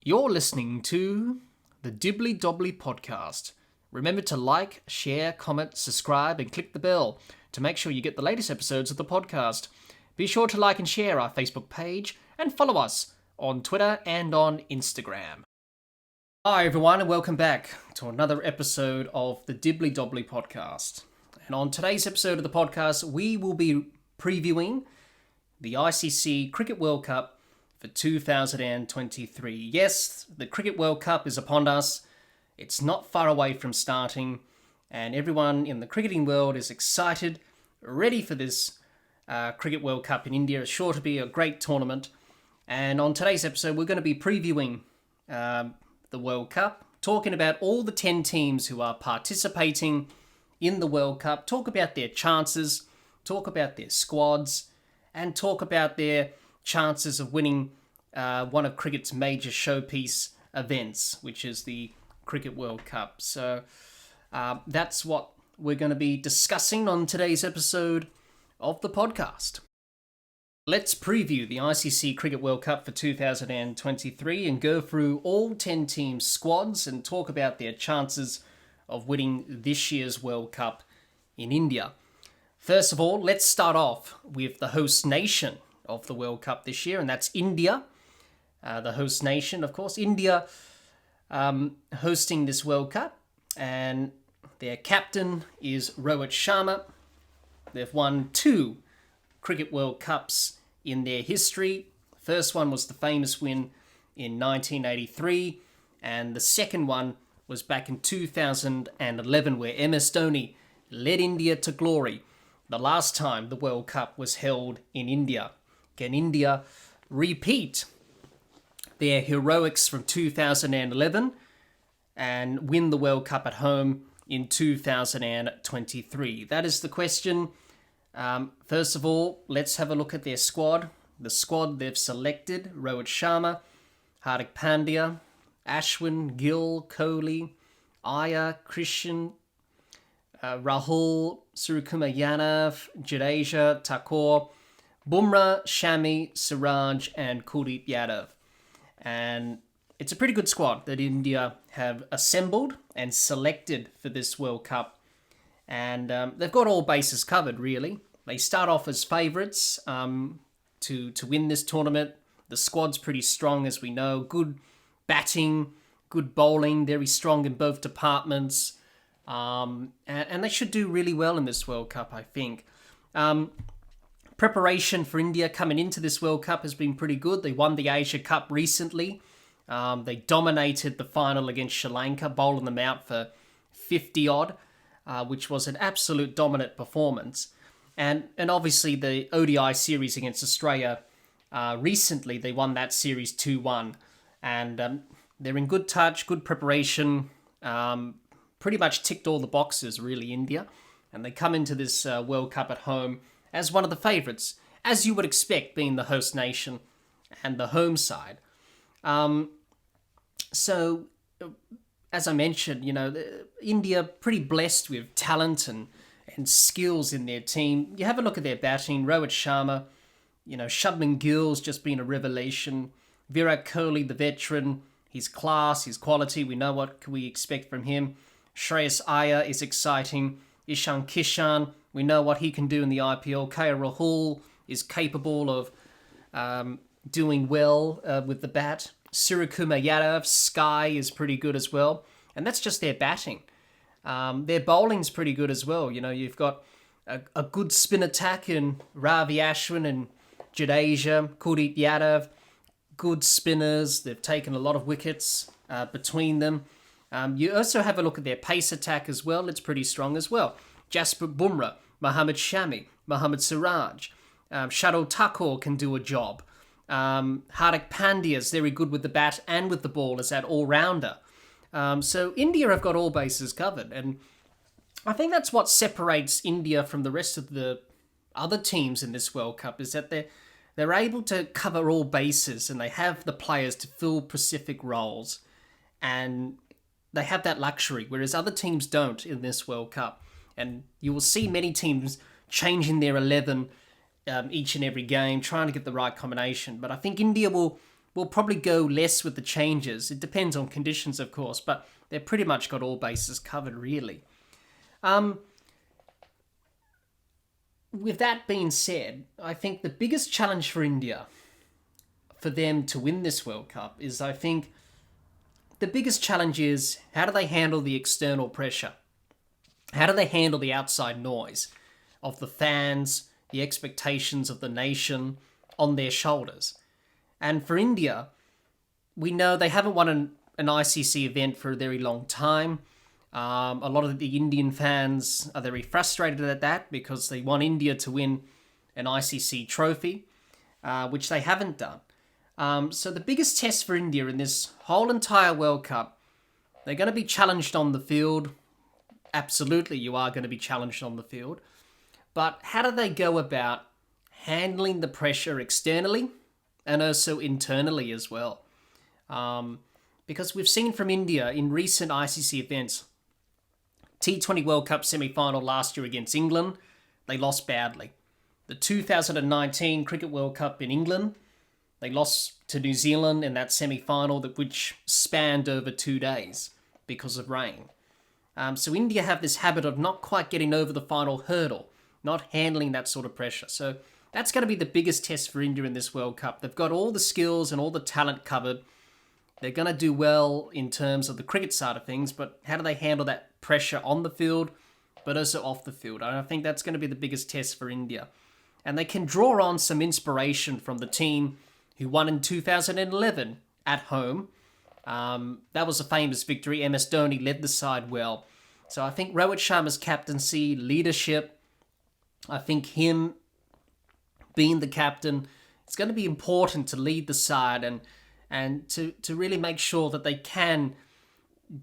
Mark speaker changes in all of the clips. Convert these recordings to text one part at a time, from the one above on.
Speaker 1: You're listening to the Dibbly Dobbly Podcast. Remember to like, share, comment, subscribe, and click the bell to make sure you get the latest episodes of the podcast. Be sure to like and share our Facebook page and follow us on Twitter and on Instagram. Hi everyone and welcome back to another episode of the Dibbly Dobbly Podcast. And on today's episode of the podcast, we will be previewing the ICC Cricket World Cup for 2023. Yes, the Cricket World Cup is upon us. It's not far away from starting, and everyone in the cricketing world is excited, ready for this Cricket World Cup in India. It's sure to be a great tournament. And on today's episode, we're going to be previewing the World Cup, talking about all the 10 teams who are participating in the World Cup, talk about their chances, talk about their squads, and talk about their chances of winning one of cricket's major showpiece events, which is the Cricket World Cup. So that's what we're going to be discussing on today's episode of the podcast. Let's preview the ICC Cricket World Cup for 2023 and go through all 10 teams' squads and talk about their chances of winning this year's World Cup in India. First of all, let's start off with the host nation of the World Cup this year, and that's India. The host nation, of course. India hosting this World Cup, and their captain is Rohit Sharma. They've won 2 Cricket World Cups in their history. First one was the famous win in 1983, and the second one was back in 2011, where MS Dhoni led India to glory. The last time the World Cup was held in India. Can India repeat their heroics from 2011 and win the World Cup at home in 2023? That is the question. First of all, let's have a look at their squad. The squad they've selected: Rohit Sharma, Hardik Pandya, Ashwin, Gill, Kohli, Iyer, Christian, Rahul, Suryakumar Yadav, Jadeja, Thakur, Bumrah, Shami, Siraj, and Kuldeep Yadav. And it's a pretty good squad that India have assembled and selected for this World Cup. And they've got all bases covered, really. They start off as favourites to win this tournament. The squad's pretty strong, as we know. Good batting, good bowling, very strong in both departments. And they should do really well in this World Cup, I think. Preparation for India coming into this World Cup has been pretty good. They won the Asia Cup recently. They dominated the final against Sri Lanka, bowling them out for 50-odd, which was an absolute dominant performance. And obviously the ODI series against Australia recently, they won that series 2-1. And they're in good touch, good preparation, pretty much ticked all the boxes, really, India. And they come into this World Cup at home as one of the favourites, as you would expect, being the host nation and the home side. So, as I mentioned, India pretty blessed with talent and skills in their team. You have a look at their batting. Rohit Sharma, Shubman Gill's just been a revelation. Virat Kohli, the veteran, his class, his quality, we know what we expect from him. Shreyas Iyer is exciting. Ishan Kishan, we know what he can do in the IPL. KL Rahul is capable of doing well with the bat. Suryakumar Yadav, Sky, is pretty good as well. And that's just their batting. Their bowling's pretty good as well. You've got a good spin attack in Ravi Ashwin and Jadeja, Kuldeep Yadav. Good spinners. They've taken a lot of wickets between them. You also have a look at their pace attack as well. It's pretty strong as well. Jasprit Bumrah, Mohammad Shami, Mohammad Siraj. Shardul Thakur can do a job. Hardik Pandya is very good with the bat and with the ball as that all-rounder. So India have got all bases covered. And I think that's what separates India from the rest of the other teams in this World Cup, is that they're able to cover all bases and they have the players to fill specific roles. And they have that luxury, whereas other teams don't in this World Cup. And you will see many teams changing their 11 each and every game, trying to get the right combination. But I think India will will probably go less with the changes. It depends on conditions, of course, but they've pretty much got all bases covered, really. With that being said, I think the biggest challenge for India, for them to win this World Cup, is I think the biggest challenge is how do they handle the external pressure? How do they handle the outside noise of the fans, the expectations of the nation on their shoulders? And for India, we know they haven't won an ICC event for a very long time. A lot of the Indian fans are very frustrated at that because they want India to win an ICC trophy, which they haven't done. So the biggest test for India in this whole entire World Cup, they're going to be challenged on the field. Absolutely, you are going to be challenged on the field. But how do they go about handling the pressure externally and also internally as well? Because we've seen from India in recent ICC events, T20 World Cup semi-final last year against England, they lost badly. The 2019 Cricket World Cup in England, they lost to New Zealand in that semi-final, which spanned over 2 days because of rain. So India have this habit of not quite getting over the final hurdle, not handling that sort of pressure. So that's going to be the biggest test for India in this World Cup. They've got all the skills and all the talent covered. They're going to do well in terms of the cricket side of things, but how do they handle that pressure on the field, but also off the field? And I think that's going to be the biggest test for India. And they can draw on some inspiration from the team who won in 2011 at home. That was a famous victory. MS Dhoni led the side well. So I think Rohit Sharma's captaincy, leadership, I think him being the captain, it's going to be important to lead the side and to really make sure that they can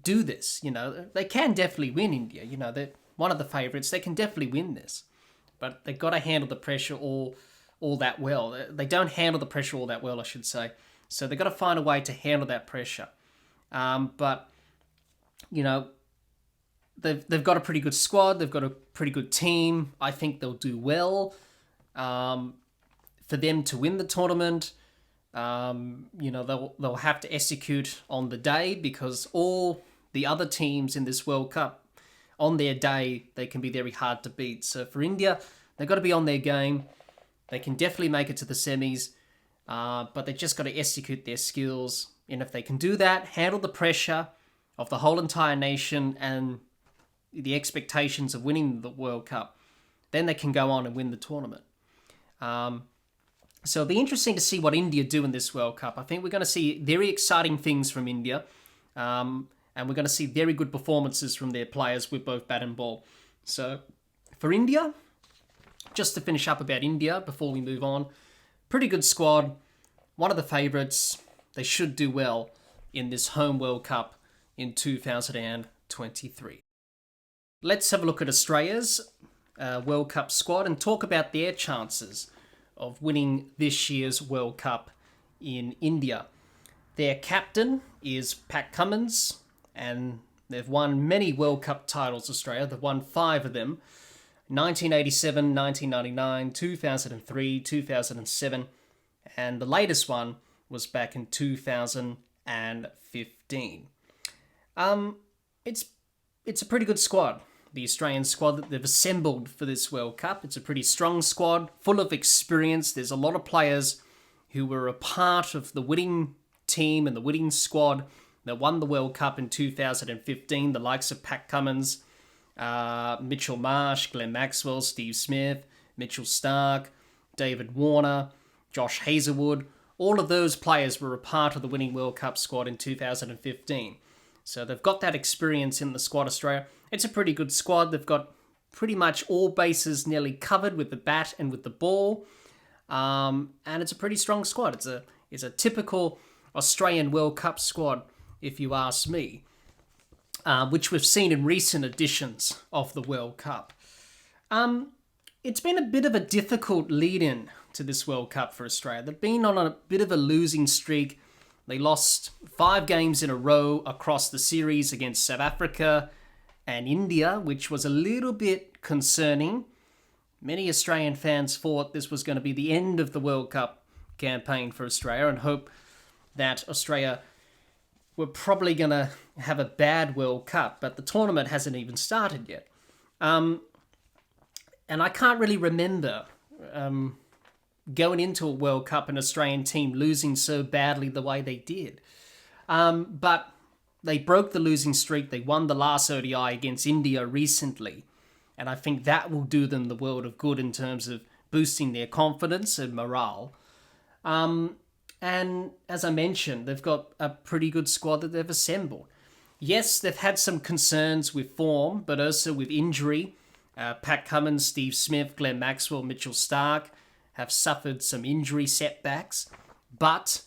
Speaker 1: do this. You know, they can definitely win India. You know, they're one of the favourites. They can definitely win this. But they've got to handle the pressure all that well. They don't handle the pressure all that well, I should say. So they've got to find a way to handle that pressure. But, you know, they've got a pretty good squad. They've got a pretty good team. I think they'll do well. For them to win the tournament, you know, they'll have to execute on the day because all the other teams in this World Cup, on their day, they can be very hard to beat. So for India, they've got to be on their game. They can definitely make it to the semis, but they just got to execute their skills. And if they can do that, handle the pressure of the whole entire nation and the expectations of winning the World Cup, then they can go on and win the tournament. So it'll be interesting to see what India do in this World Cup. I think we're going to see very exciting things from India. And we're going to see very good performances from their players with both bat and ball. So for India, just to finish up about India before we move on, pretty good squad. One of the favourites. They should do well in this home World Cup in 2023. Let's have a look at Australia's World Cup squad and talk about their chances of winning this year's World Cup in India. Their captain is Pat Cummins, and they've won many World Cup titles, Australia. They've won 5 of them. 1987, 1999, 2003, 2007, and the latest one was back in 2015. It's a pretty good squad. The Australian squad that they've assembled for this World Cup. It's a pretty strong squad, full of experience. There's a lot of players who were a part of the winning team and the winning squad that won the World Cup in 2015. The likes of Pat Cummins, Mitchell Marsh, Glenn Maxwell, Steve Smith, Mitchell Starc, David Warner, Josh Hazlewood. All of those players were a part of the winning World Cup squad in 2015. So they've got that experience in the squad, Australia. It's a pretty good squad. They've got pretty much all bases nearly covered with the bat and with the ball. And it's a pretty strong squad. It's a typical Australian World Cup squad, if you ask me, which we've seen in recent editions of the World Cup. It's been a bit of a difficult lead-in to this World Cup for Australia. They've been on a bit of a losing streak. They lost 5 games in a row across the series against South Africa and India, which was a little bit concerning. Many Australian fans thought this was going to be the end of the World Cup campaign for Australia and hope that Australia were probably going to have a bad World Cup, but the tournament hasn't even started yet. And I can't really remember going into a World Cup, an Australian team losing so badly the way they did. But they broke the losing streak. They won the last ODI against India recently. And I think that will do them the world of good in terms of boosting their confidence and morale. And as I mentioned, they've got a pretty good squad that they've assembled. Yes, they've had some concerns with form, but also with injury. Pat Cummins, Steve Smith, Glenn Maxwell, Mitchell Starc have suffered some injury setbacks, but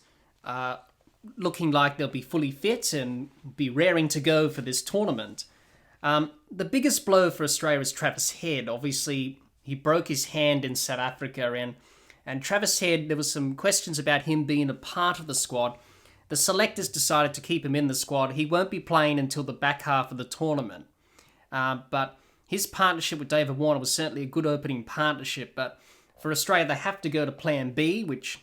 Speaker 1: looking like they'll be fully fit and be raring to go for this tournament. The biggest blow for Australia is Travis Head. Obviously, he broke his hand in South Africa, and Travis Head, there was some questions about him being a part of the squad. The selectors decided to keep him in the squad. He won't be playing until the back half of the tournament. But his partnership with David Warner was certainly a good opening partnership. But for Australia, they have to go to plan B, which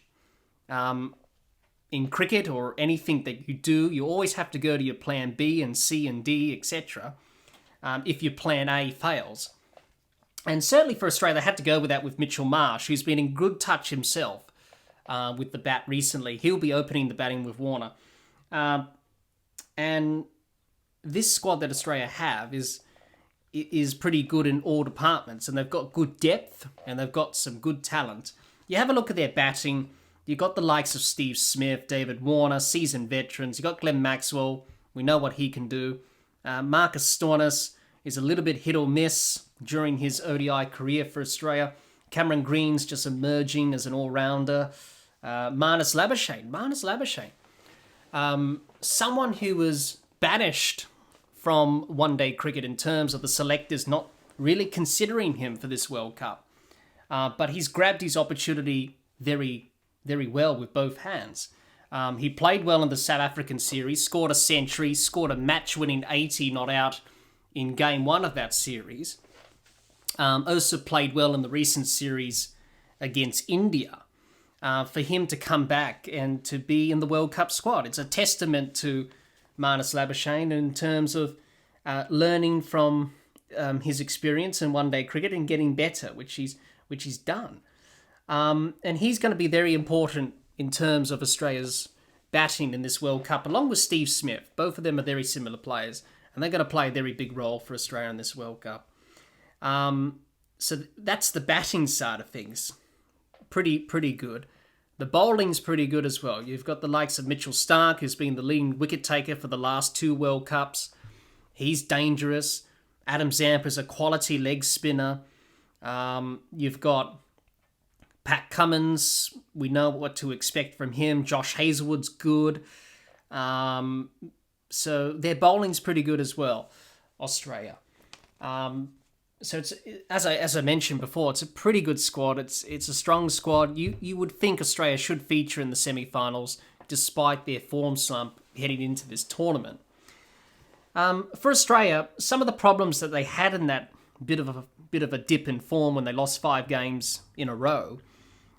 Speaker 1: in cricket or anything that you do, you always have to go to your plan B and C and D, etc. If your plan A fails. And certainly for Australia, they had to go with that with Mitchell Marsh, who's been in good touch himself with the bat recently. He'll be opening the batting with Warner. And this squad that Australia have is pretty good in all departments, and they've got good depth, and they've got some good talent. You have a look at their batting. You've got the likes of Steve Smith, David Warner, seasoned veterans. You've got Glenn Maxwell. We know what he can do. Marcus Stoinis is a little bit hit or miss during his ODI career for Australia. Cameron Green's just emerging as an all-rounder. Marnus Labuschagne. Someone who was banished from one-day cricket in terms of the selectors not really considering him for this World Cup. But he's grabbed his opportunity very, very well with both hands. He played well in the South African series, scored a century, scored a match-winning 80 not out in Game 1 of that series. Also played well in the recent series against India. For him to come back and to be in the World Cup squad, it's a testament to Marnus Labuschagne in terms of learning from his experience in one-day cricket and getting better, which he's done. And he's going to be very important in terms of Australia's batting in this World Cup, along with Steve Smith. Both of them are very similar players, and they're going to play a very big role for Australia in this World Cup. So that's the batting side of things. Pretty good. The bowling's pretty good as well. You've got the likes of Mitchell Starc, who's been the leading wicket taker for the last 2 World Cups. He's dangerous. Adam Zampa's a quality leg spinner. You've got Pat Cummins. We know what to expect from him. Josh Hazlewood's good. So their bowling's pretty good as well, Australia. So it's as I mentioned before, it's a pretty good squad. It's a strong squad. You would think Australia should feature in the semi-finals despite their form slump heading into this tournament. For Australia, some of the problems that they had in that bit of a dip in form when they lost 5 games in a row,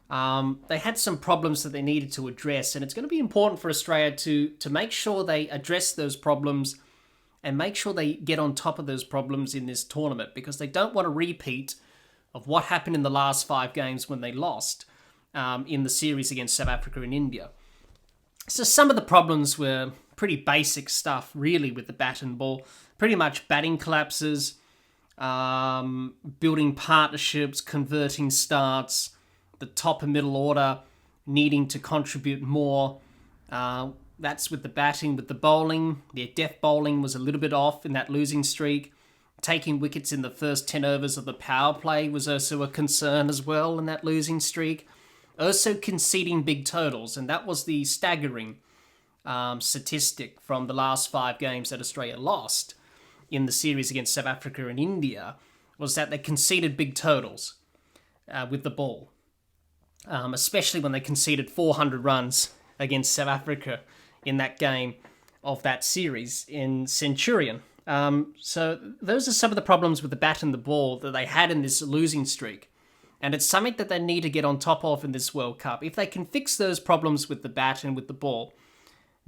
Speaker 1: they had some problems that they needed to address, and it's going to be important for Australia to make sure they address those problems and make sure they get on top of those problems in this tournament, because they don't want a repeat of what happened in the last 5 games when they lost in the series against South Africa and India. So some of the problems were pretty basic stuff, really, with the bat and ball. Pretty much batting collapses, building partnerships, converting starts, the top and middle order needing to contribute more. That's with the batting. With the bowling, their death bowling was a little bit off in that losing streak. Taking wickets in the first 10 overs of the power play was also a concern as well in that losing streak. Also conceding big totals, and that was the staggering statistic from the last 5 games that Australia lost in the series against South Africa and India, was that they conceded big totals with the ball, especially when they conceded 400 runs against South Africa in that game of that series in Centurion. So those are some of the problems with the bat and the ball that they had in this losing streak. And it's something that they need to get on top of in this World Cup. If they can fix those problems with the bat and with the ball,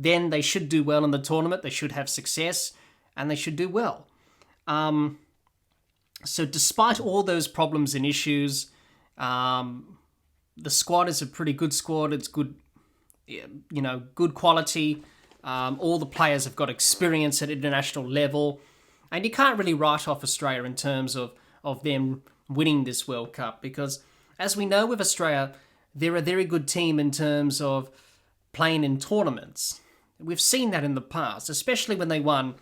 Speaker 1: then they should do well in the tournament. They should have success, and they should do well. So despite all those problems and issues, the squad is a pretty good squad. It's good, good quality. All the players have got experience at international level. And you can't really write off Australia in terms of them winning this World Cup, because as we know with Australia, they're a very good team in terms of playing in tournaments. We've seen that in the past, especially when they won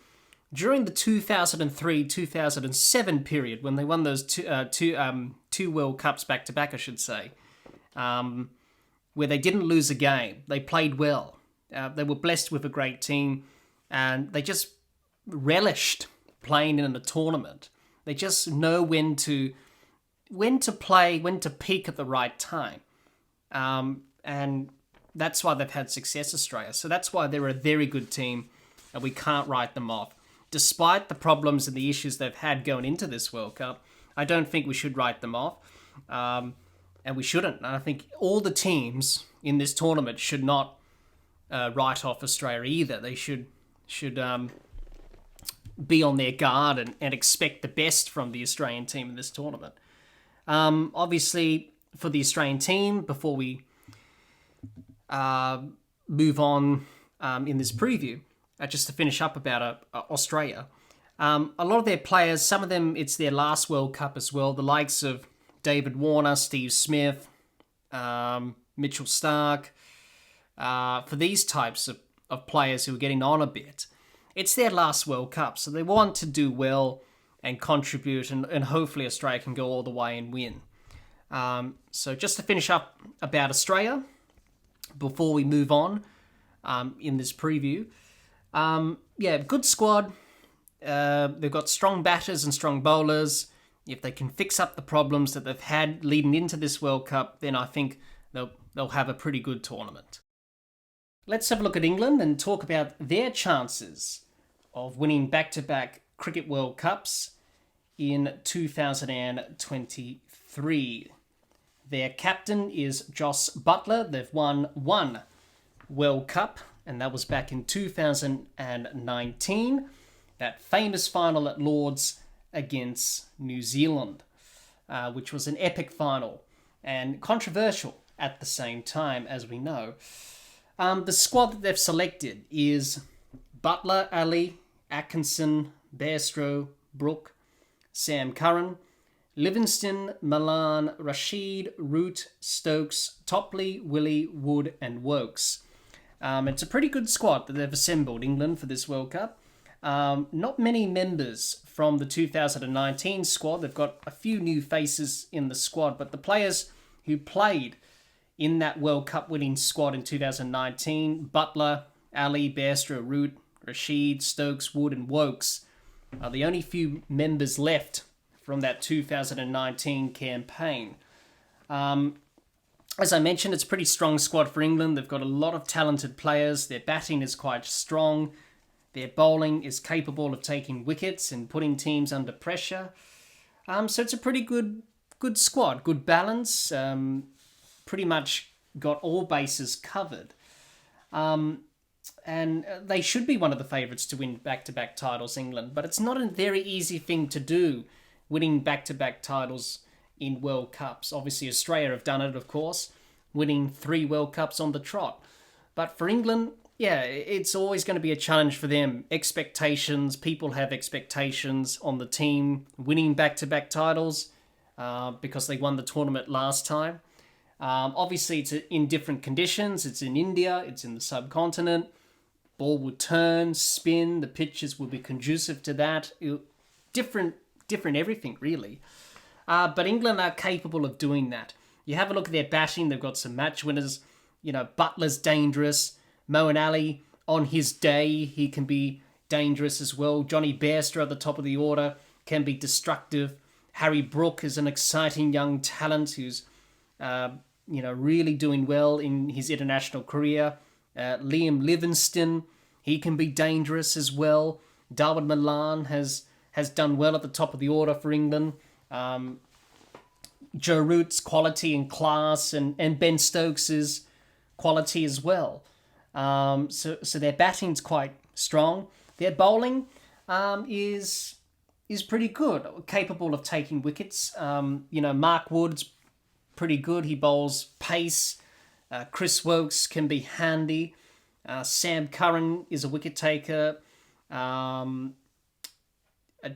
Speaker 1: during the 2003-2007 period, when they won those two World Cups back-to-back, I should say, where they didn't lose a game. They played well. They were blessed with a great team, and they just relished playing in a tournament. They just know when to play, when to peak at the right time. And that's why they've had success, Australia. So that's why they're a very good team, and we can't write them off. Despite the problems and the issues they've had going into this World Cup, I don't think we should write them off. And we shouldn't. And I think all the teams in this tournament should not write off Australia either. They should be on their guard and expect the best from the Australian team in this tournament. Obviously, for the Australian team, before we move on in this preview, just to finish up about Australia, a lot of their players, some of them, it's their last World Cup as well. The likes of David Warner, Steve Smith, Mitchell Starc, for these types of players who are getting on a bit, it's their last World Cup, so they want to do well and contribute, and hopefully Australia can go all the way and win. So just to finish up about Australia, before we move on in this preview, good squad. They've got strong batters and strong bowlers. If they can fix up the problems that they've had leading into this World Cup, then I think they'll have a pretty good tournament. Let's have a look at England and talk about their chances of winning back-to-back Cricket World Cups in 2023. Their captain is Jos Buttler. They've won one World Cup, and that was back in 2019. That famous final at Lord's against New Zealand, which was an epic final and controversial at the same time, as we know. The squad that they've selected is Buttler, Ali, Atkinson, Bairstow, Brooke, Sam Curran, Livingston, Malan, Rashid, Root, Stokes, Topley, Willie, Wood and Wokes. It's a pretty good squad that they've assembled, England, for this World Cup. Not many members from the 2019 squad. They've got a few new faces in the squad, but the players who played in that World Cup winning squad in 2019, Buttler, Ali, Bairstow, Root, Rashid, Stokes, Wood and Wokes, are the only few members left from that 2019 campaign. As I mentioned, it's a pretty strong squad for England. They've got a lot of talented players. Their batting is quite strong. Their bowling is capable of taking wickets and putting teams under pressure. So it's a pretty good squad, good balance. Pretty much got all bases covered. And they should be one of the favourites to win back-to-back titles, England. But it's not a very easy thing to do, winning back-to-back titles in World Cups. Obviously, Australia have done it, of course, winning 3 World Cups on the trot. But for England, it's always going to be a challenge for them. Expectations, people have expectations on the team winning back-to-back titles because they won the tournament last time. Obviously, it's in different conditions. It's in India, it's in the subcontinent. Ball will turn, spin, the pitches will be conducive to that. Different everything, really. But England are capable of doing that. You have a look at their batting, they've got some match winners. Butler's dangerous. Moeen Ali, on his day, he can be dangerous as well. Johnny Bairstow at the top of the order can be destructive. Harry Brook is an exciting young talent who's really doing well in his international career. Liam Livingstone, he can be dangerous as well. Darwin Malan has done well at the top of the order for England. Joe Root's quality and class, and Ben Stokes' quality as well. So their batting's quite strong. Their bowling is pretty good, capable of taking wickets. Mark Wood's pretty good. He bowls pace. Chris Wokes can be handy. Sam Curran is a wicket taker.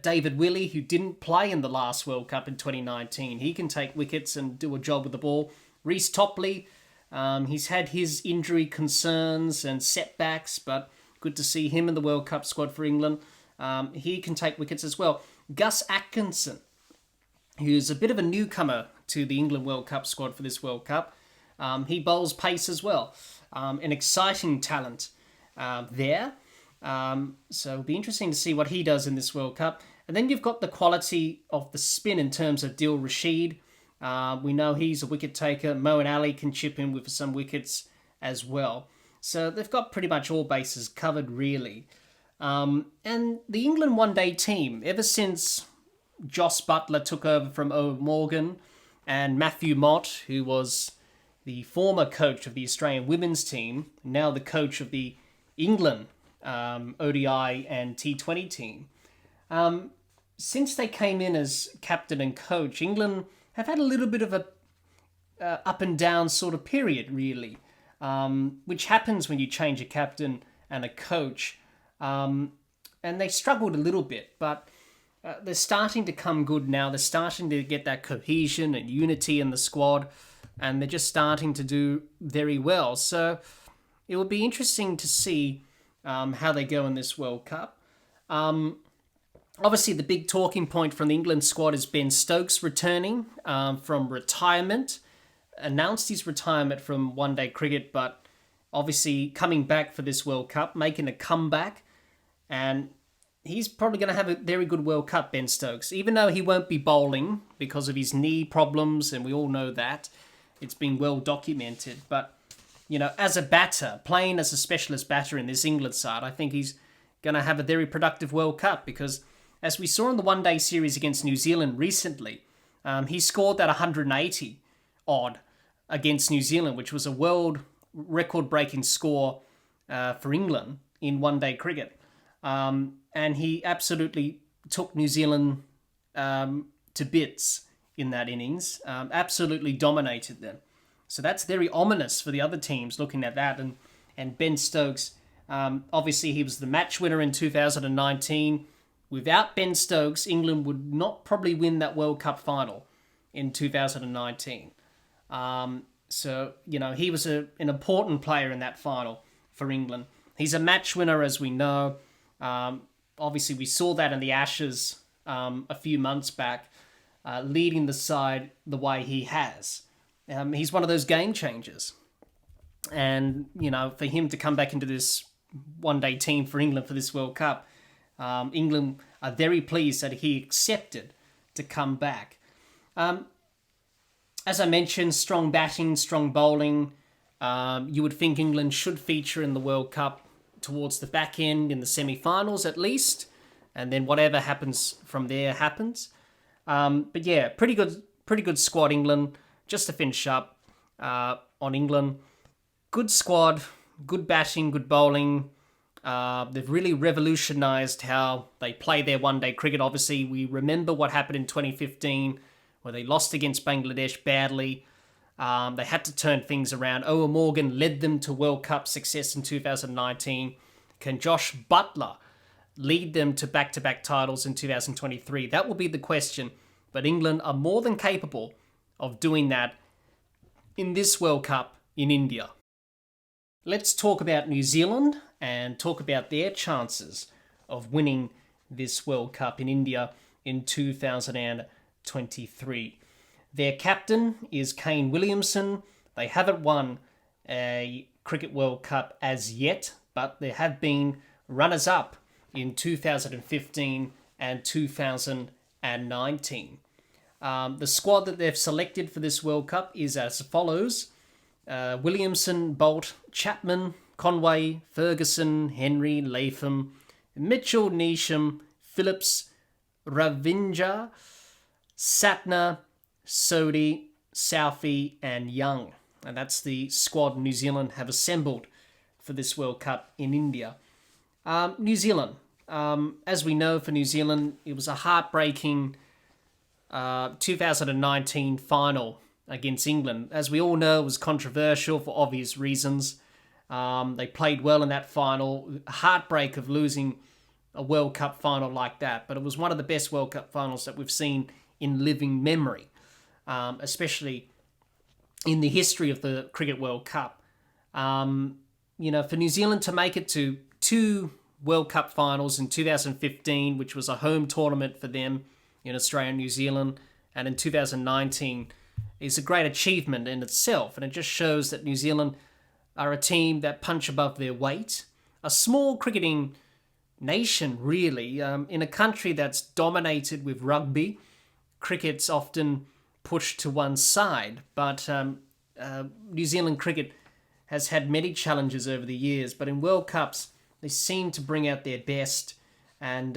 Speaker 1: David Willey, who didn't play in the last World Cup in 2019, he can take wickets and do a job with the ball. Reece Topley, he's had his injury concerns and setbacks, but good to see him in the World Cup squad for England. He can take wickets as well. Gus Atkinson, who's a bit of a newcomer to the England World Cup squad for this World Cup. He bowls pace as well. An exciting talent there. So it'll be interesting to see what he does in this World Cup. And then you've got the quality of the spin in terms of Dil Rashid. We know he's a wicket taker. Moeen Ali can chip in with some wickets as well. So they've got pretty much all bases covered, really. And the England one-day team, ever since Jos Buttler took over from Owen Morgan and Matthew Mott, who was the former coach of the Australian women's team, now the coach of the England ODI and T20 team. Since they came in as captain and coach, England have had a little bit of a up and down sort of period, really, which happens when you change a captain and a coach. And they struggled a little bit, but they're starting to come good now. They're starting to get that cohesion and unity in the squad, and they're just starting to do very well. So it will be interesting to see how they go in this World Cup. Obviously, the big talking point from the England squad is Ben Stokes returning from retirement. Announced his retirement from one-day cricket, but obviously coming back for this World Cup, making a comeback. And he's probably going to have a very good World Cup, Ben Stokes, even though he won't be bowling because of his knee problems, and we all know that. It's been well documented. But, as a batter, playing as a specialist batter in this England side, I think he's going to have a very productive World Cup because, as we saw in the one-day series against New Zealand recently, he scored that 180 odd against New Zealand, which was a world record-breaking score for England in one-day cricket. And he absolutely took New Zealand to bits in that innings, absolutely dominated them. So that's very ominous for the other teams looking at that. And Ben Stokes, obviously he was the match winner in 2019. Without Ben Stokes, England would not probably win that World Cup final in 2019. He was an important player in that final for England. He's a match winner, as we know. Obviously, we saw that in the Ashes a few months back, leading the side the way he has. He's one of those game changers. And, for him to come back into this one-day team for England for this World Cup, England are very pleased that he accepted to come back. As I mentioned, strong batting, strong bowling. You would think England should feature in the World Cup towards the back end, in the semi-finals at least, and then whatever happens from there happens. But yeah, pretty good squad, England. Just to finish up on England, good squad, good batting, good bowling. They've really revolutionised how they play their one-day cricket. Obviously, we remember what happened in 2015, where they lost against Bangladesh badly. They had to turn things around. Owen Morgan led them to World Cup success in 2019. Can Josh Buttler lead them to back-to-back titles in 2023? That will be the question. But England are more than capable of doing that in this World Cup in India. Let's talk about New Zealand and talk about their chances of winning this World Cup in India in 2023. Their captain is Kane Williamson. They haven't won a Cricket World Cup as yet, but there have been runners-up in 2015 and 2019. The squad that they've selected for this World Cup is as follows. Williamson, Bolt, Chapman, Conway, Ferguson, Henry, Latham, Mitchell, Neesham, Phillips, Ravindra, Satner, Sodhi, Southey and Young. And that's the squad New Zealand have assembled for this World Cup in India. New Zealand. As we know, for New Zealand, it was a heartbreaking 2019 final against England. As we all know, it was controversial for obvious reasons. They played well in that final. Heartbreak of losing a World Cup final like that. But it was one of the best World Cup finals that we've seen in living memory, especially in the history of the Cricket World Cup. For New Zealand to make it to 2 World Cup finals in 2015, which was a home tournament for them in Australia and New Zealand, and in 2019 is a great achievement in itself. And it just shows that New Zealand are a team that punch above their weight. A small cricketing nation, really, in a country that's dominated with rugby. Cricket's often pushed to one side, but New Zealand cricket has had many challenges over the years, but in World Cups, they seem to bring out their best and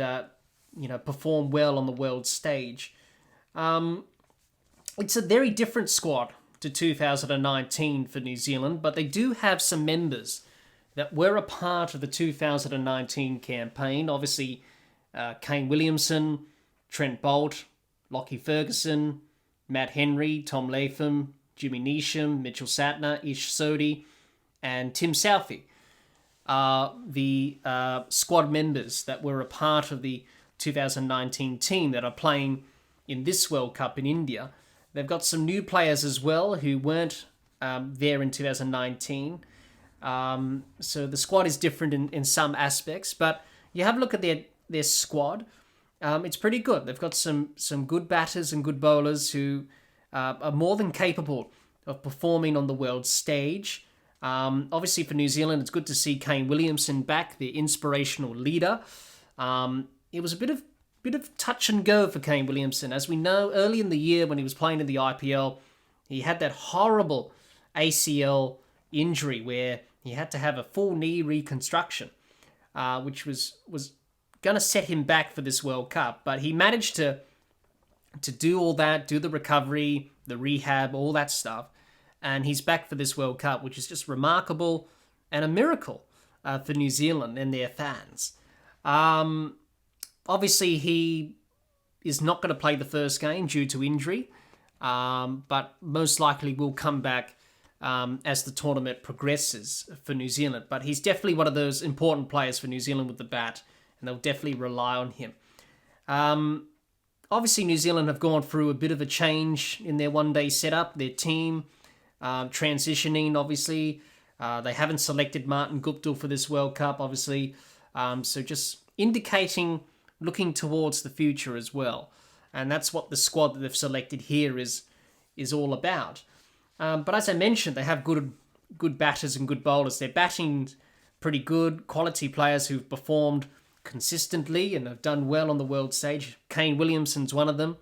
Speaker 1: perform well on the world stage. It's a very different squad to 2019 for New Zealand, but they do have some members that were a part of the 2019 campaign. Obviously, Kane Williamson, Trent Boult, Lockie Ferguson, Matt Henry, Tom Latham, Jimmy Neesham, Mitchell Santner, Ish Sodhi, and Tim Southee are the squad members that were a part of the 2019 team that are playing in this World Cup in India. They've got some new players as well who weren't there in 2019. So the squad is different in some aspects, but you have a look at their squad. It's pretty good. They've got some good batters and good bowlers who are more than capable of performing on the world stage. Obviously for New Zealand, it's good to see Kane Williamson back, the inspirational leader. It was a bit of touch and go for Kane Williamson. As we know, early in the year when he was playing in the IPL, he had that horrible ACL injury where he had to have a full knee reconstruction, which was going to set him back for this World Cup. But he managed to do all that, do the recovery, the rehab, all that stuff. And he's back for this World Cup, which is just remarkable and a miracle for New Zealand and their fans. Obviously, he is not going to play the first game due to injury, but most likely will come back as the tournament progresses for New Zealand. But he's definitely one of those important players for New Zealand with the bat, and they'll definitely rely on him. Obviously, New Zealand have gone through a bit of a change in their one-day setup, their team transitioning, obviously. They haven't selected Martin Guptill for this World Cup, obviously. So just indicating, looking towards the future as well. And that's what the squad that they've selected here is all about. But as I mentioned, they have good batters and good bowlers. Their batting's pretty good, quality players who've performed consistently and have done well on the world stage. Kane Williamson's one of them.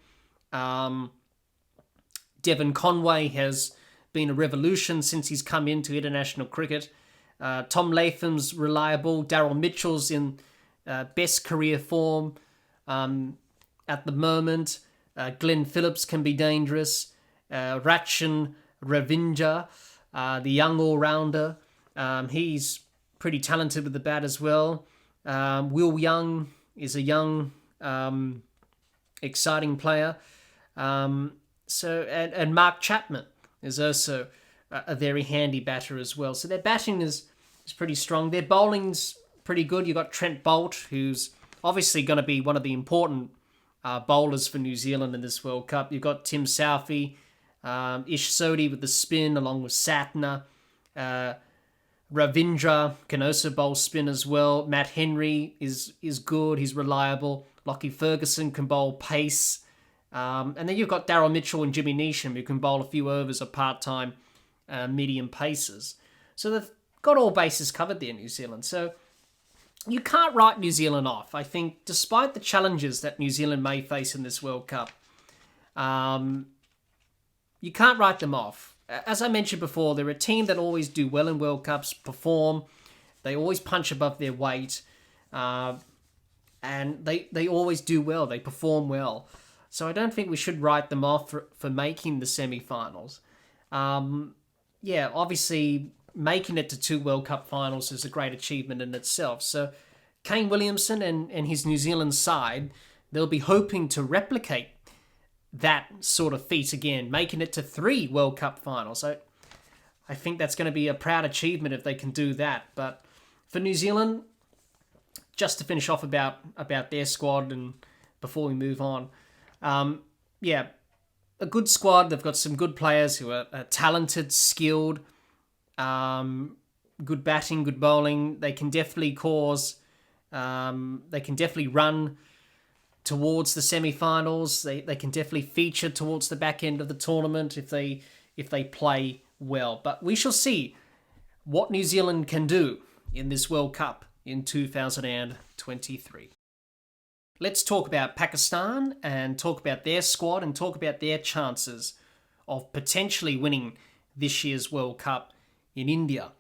Speaker 1: Devon Conway has been a revolution since he's come into international cricket. Tom Latham's reliable. Daryl Mitchell's in best career form at the moment. Glenn Phillips can be dangerous. Rachin Ravindra, the young all-rounder, he's pretty talented with the bat as well. Will Young is a young, exciting player. And Mark Chapman is also a very handy batter as well. So their batting is pretty strong. Their bowling's pretty good. You've got Trent Boult, who's obviously going to be one of the important bowlers for New Zealand in this World Cup. You've got Tim Southee, Ish Sodhi with the spin, along with Santner. Ravindra can also bowl spin as well. Matt Henry is good. He's reliable. Lockie Ferguson can bowl pace. And then you've got Daryl Mitchell and Jimmy Neesham, who can bowl a few overs of part-time medium paces. So they've got all bases covered there, New Zealand. So you can't write New Zealand off. I think despite the challenges that New Zealand may face in this World Cup, you can't write them off. As I mentioned before, they're a team that always do well in World Cups, perform. They always punch above their weight. And they always do well. They perform well. So I don't think we should write them off for making the semi-finals. Obviously, making it to 2 World Cup finals is a great achievement in itself. So Kane Williamson and his New Zealand side, they'll be hoping to replicate that sort of feat again, making it to 3 World Cup finals. So I think that's going to be a proud achievement if they can do that. But for New Zealand, just to finish off about their squad and before we move on, a good squad. They've got some good players who are talented, skilled, good batting, good bowling. They can definitely run towards the semi-finals. They can definitely feature towards the back end of the tournament if they play well. But we shall see what New Zealand can do in this World Cup in 2023. Let's talk about Pakistan and talk about their squad and talk about their chances of potentially winning this year's World Cup in India.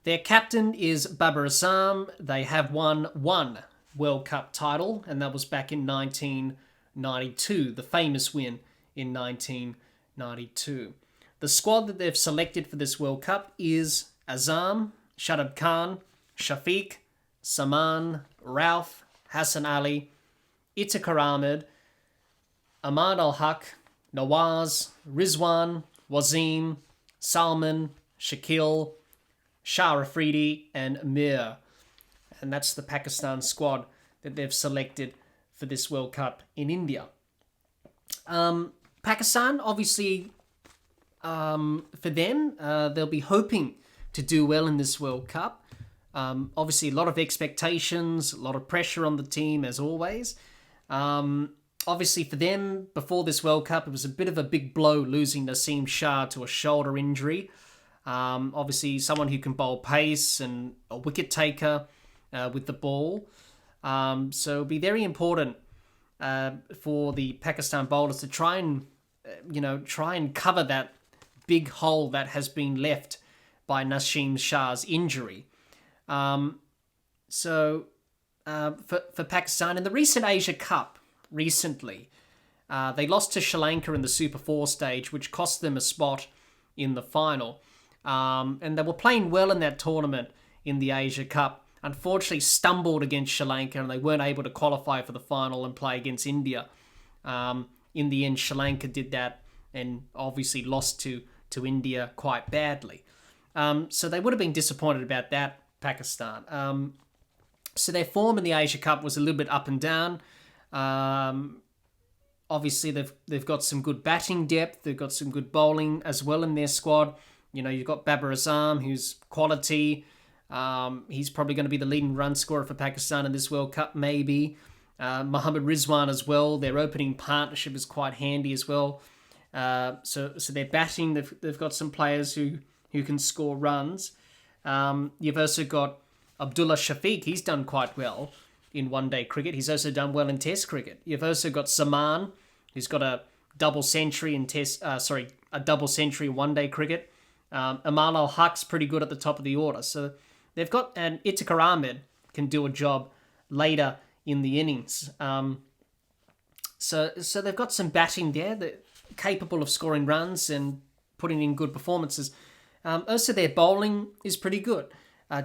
Speaker 1: Their captain is Babar Azam. They have won one World Cup title, and that was back in 1992, the famous win in 1992. The squad that they've selected for this World Cup is Azam, Shadab Khan, Shafiq, Saman, Rauf, Hassan Ali, Itakar Ahmed, Ahmad Al-Haq, Nawaz, Rizwan, Wasim, Salman, Shakil, Shah Afridi, and Mir. And that's the Pakistan squad that they've selected for this World Cup in India. Pakistan, obviously, for them, they'll be hoping to do well in this World Cup. Obviously, a lot of expectations, a lot of pressure on the team, as always. Obviously, for them, before this World Cup, it was a bit of a big blow losing Naseem Shah to a shoulder injury. Obviously, someone who can bowl pace and a wicket taker with the ball. So it'll be very important for the Pakistan bowlers to try and cover that big hole that has been left by Naseem Shah's injury. For Pakistan, in the recent Asia Cup, they lost to Sri Lanka in the Super 4 stage, which cost them a spot in the final. And they were playing well in that tournament in the Asia Cup. Unfortunately, stumbled against Sri Lanka and they weren't able to qualify for the final and play against India. In the end, Sri Lanka did that and obviously lost to India quite badly. So they would have been disappointed about that, Pakistan. So their form in the Asia Cup was a little bit up and down. Obviously, they've got some good batting depth. They've got some good bowling as well in their squad. You know, you've got Babar Azam, who's quality. He's probably going to be the leading run scorer for Pakistan in this World Cup, maybe. Mohammad Rizwan as well. Their opening partnership is quite handy as well. So their batting, they've got some players who can score runs. You've also got Abdullah Shafiq. He's done quite well in one-day cricket. He's also done well in Test cricket. You've also got Saman, who's got a double century in a double century in one-day cricket. Amal Al-Haq's pretty good at the top of the order. So they've got, and Itakar Ahmed can do a job later in the innings. So they've got some batting there that capable of scoring runs and putting in good performances. Also, their bowling is pretty good.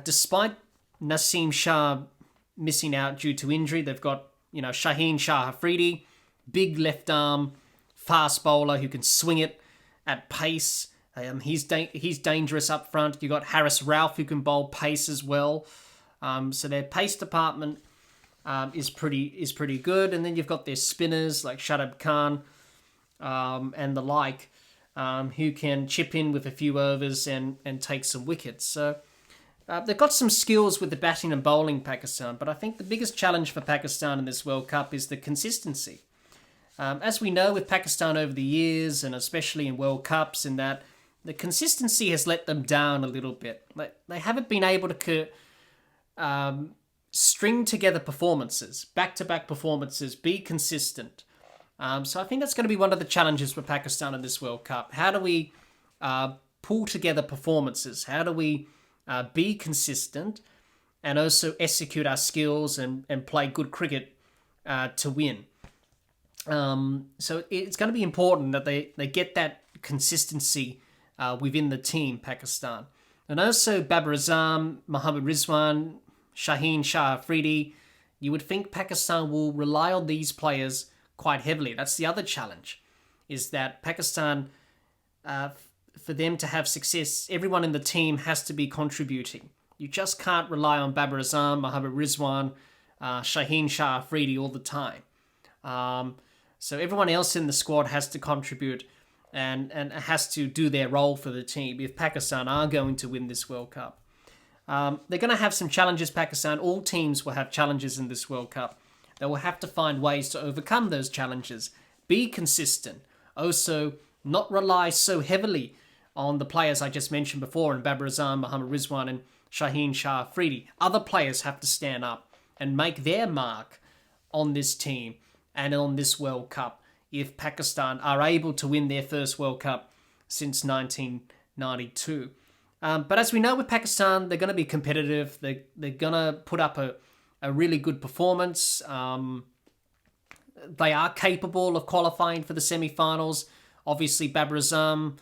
Speaker 1: Despite Naseem Shah missing out due to injury, they've got, Shaheen Shah Afridi, big left arm, fast bowler who can swing it at pace. He's dangerous up front. You've got Haris Rauf who can bowl pace as well. So their pace department is pretty good. And then you've got their spinners like Shadab Khan and the like, who can chip in with a few overs and take some wickets. So they've got some skills with the batting and bowling, Pakistan, but I think the biggest challenge for Pakistan in this World Cup is the consistency. As we know with Pakistan over the years, and especially in World Cups, in that the consistency has let them down a little bit. They haven't been able to string together performances, back-to-back performances, be consistent. So I think that's going to be one of the challenges for Pakistan in this World Cup. How do we pull together performances? How do we be consistent and also execute our skills and play good cricket to win? So it's going to be important that they get that consistency within the team, Pakistan. And also Babar Azam, Mohammad Rizwan, Shaheen Shah Afridi. You would think Pakistan will rely on these players quite heavily. That's the other challenge, is that Pakistan, for them to have success, everyone in the team has to be contributing. You just can't rely on Babar Azam, Mohammad Rizwan, Shaheen Shah Afridi all the time. So everyone else in the squad has to contribute and has to do their role for the team if Pakistan are going to win this World Cup. They're going to have some challenges, Pakistan. All teams will have challenges in this World Cup. They will have to find ways to overcome those challenges. Be consistent. Also, not rely so heavily on the players I just mentioned before, and Babar Azam, Mohammad Rizwan, and Shaheen Shah Afridi. Other players have to stand up and make their mark on this team and on this World Cup if Pakistan are able to win their first World Cup since 1992. But as we know with Pakistan, they're going to be competitive. They're going to put up a really good performance. They are capable of qualifying for the semi-finals. Obviously, Babar Azam,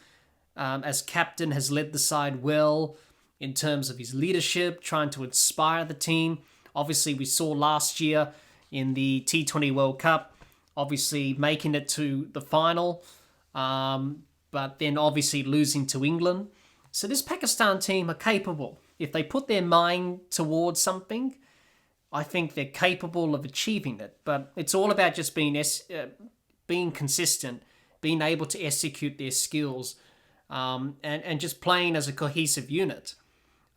Speaker 1: as captain, has led the side well in terms of his leadership, trying to inspire the team. Obviously, we saw last year in the T20 World Cup, obviously making it to the final, but then obviously losing to England. So this Pakistan team are capable. If they put their mind towards something, I think they're capable of achieving it. But it's all about just being consistent, being able to execute their skills, and just playing as a cohesive unit.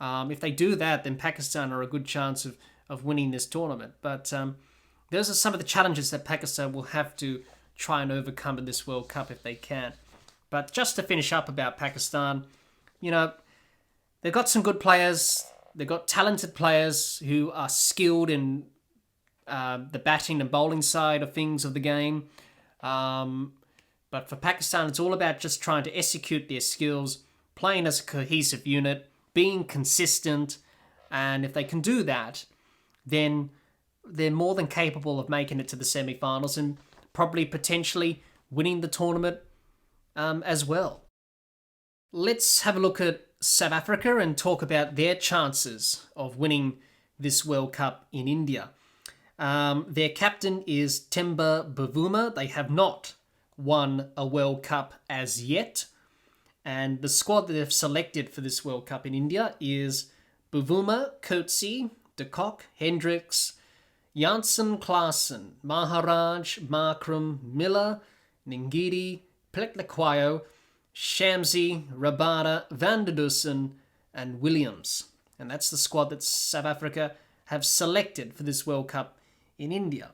Speaker 1: If they do that, then Pakistan are a good chance of winning this tournament. But those are some of the challenges that Pakistan will have to try and overcome in this World Cup if they can. But just to finish up about Pakistan, they've got some good players. They've got talented players who are skilled in the batting and bowling side of things of the game. But for Pakistan, it's all about just trying to execute their skills, playing as a cohesive unit, being consistent. And if they can do that, then they're more than capable of making it to the semi-finals and probably potentially winning the tournament as well. Let's have a look at South Africa and talk about their chances of winning this World Cup in India. Their captain is Temba Bavuma. They have not won a World Cup as yet. And the squad that they've selected for this World Cup in India is Bavuma, Coetzee, de Kock, Hendricks, Janssen, Klaassen, Maharaj, Markram, Miller, Ngidi, Pletlekwayo, Shamsi, Rabada, Van der Dussen, and Williams. And that's the squad that South Africa have selected for this World Cup in India.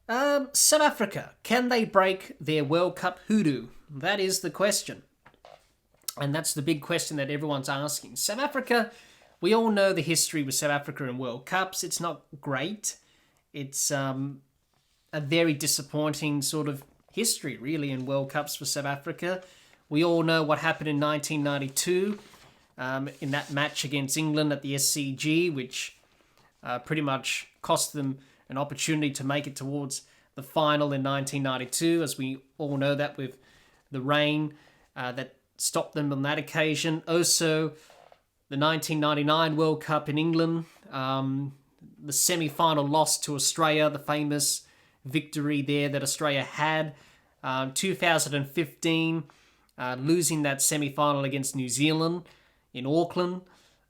Speaker 1: South Africa, can they break their World Cup hoodoo? That is the question. And that's the big question that everyone's asking. South Africa, we all know the history with South Africa in World Cups. It's not great. It's a very disappointing sort of history, really, in World Cups for South Africa. We all know what happened in 1992 in that match against England at the SCG, which pretty much cost them an opportunity to make it towards the final in 1992, as we all know that with the rain that stopped them on that occasion. Also, the 1999 World Cup in England, the semi-final loss to Australia, the famous victory there that Australia had. 2015, losing that semi-final against New Zealand in Auckland.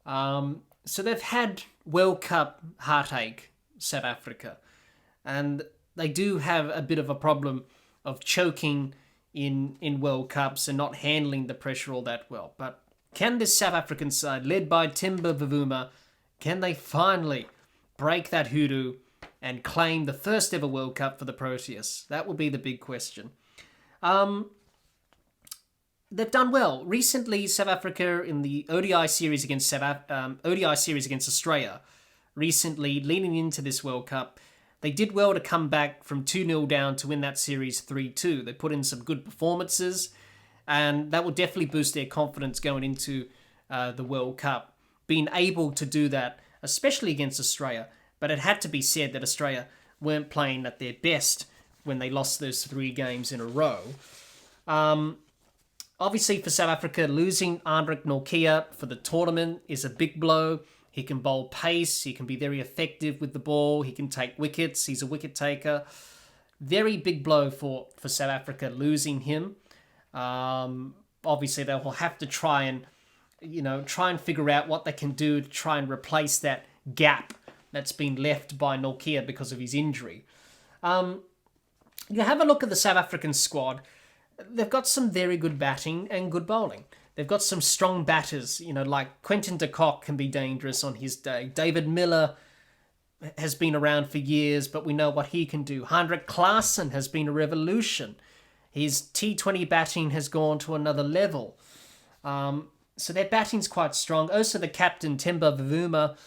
Speaker 1: So they've had World Cup heartache, South Africa. And they do have a bit of a problem of choking in World Cups and not handling the pressure all that well. But can this South African side, led by Temba Bavuma, can they finally break that hoodoo and claim the first ever World Cup for the Proteas? That will be the big question. They've done well. Recently, South Africa in the ODI series against Australia, recently leading into this World Cup, they did well to come back from 2-0 down to win that series 3-2. They put in some good performances, and that will definitely boost their confidence going into the World Cup. Being able to do that, especially against Australia, but it had to be said that Australia weren't playing at their best when they lost those 3 games in a row. Obviously, for South Africa, losing Andrik Nortje for the tournament is a big blow. He can bowl pace. He can be very effective with the ball. He can take wickets. He's a wicket taker. Very big blow for South Africa losing him. Obviously, they will have to try and figure out what they can do to try and replace that gap that's been left by Nortje because of his injury. You have a look at the South African squad. They've got some very good batting and good bowling. They've got some strong batters, like Quentin de Kock can be dangerous on his day. David Miller has been around for years, but we know what he can do. Hendrik Klaasen has been a revolution. His T20 batting has gone to another level. So their batting's quite strong. Also, the captain, Temba Bavuma,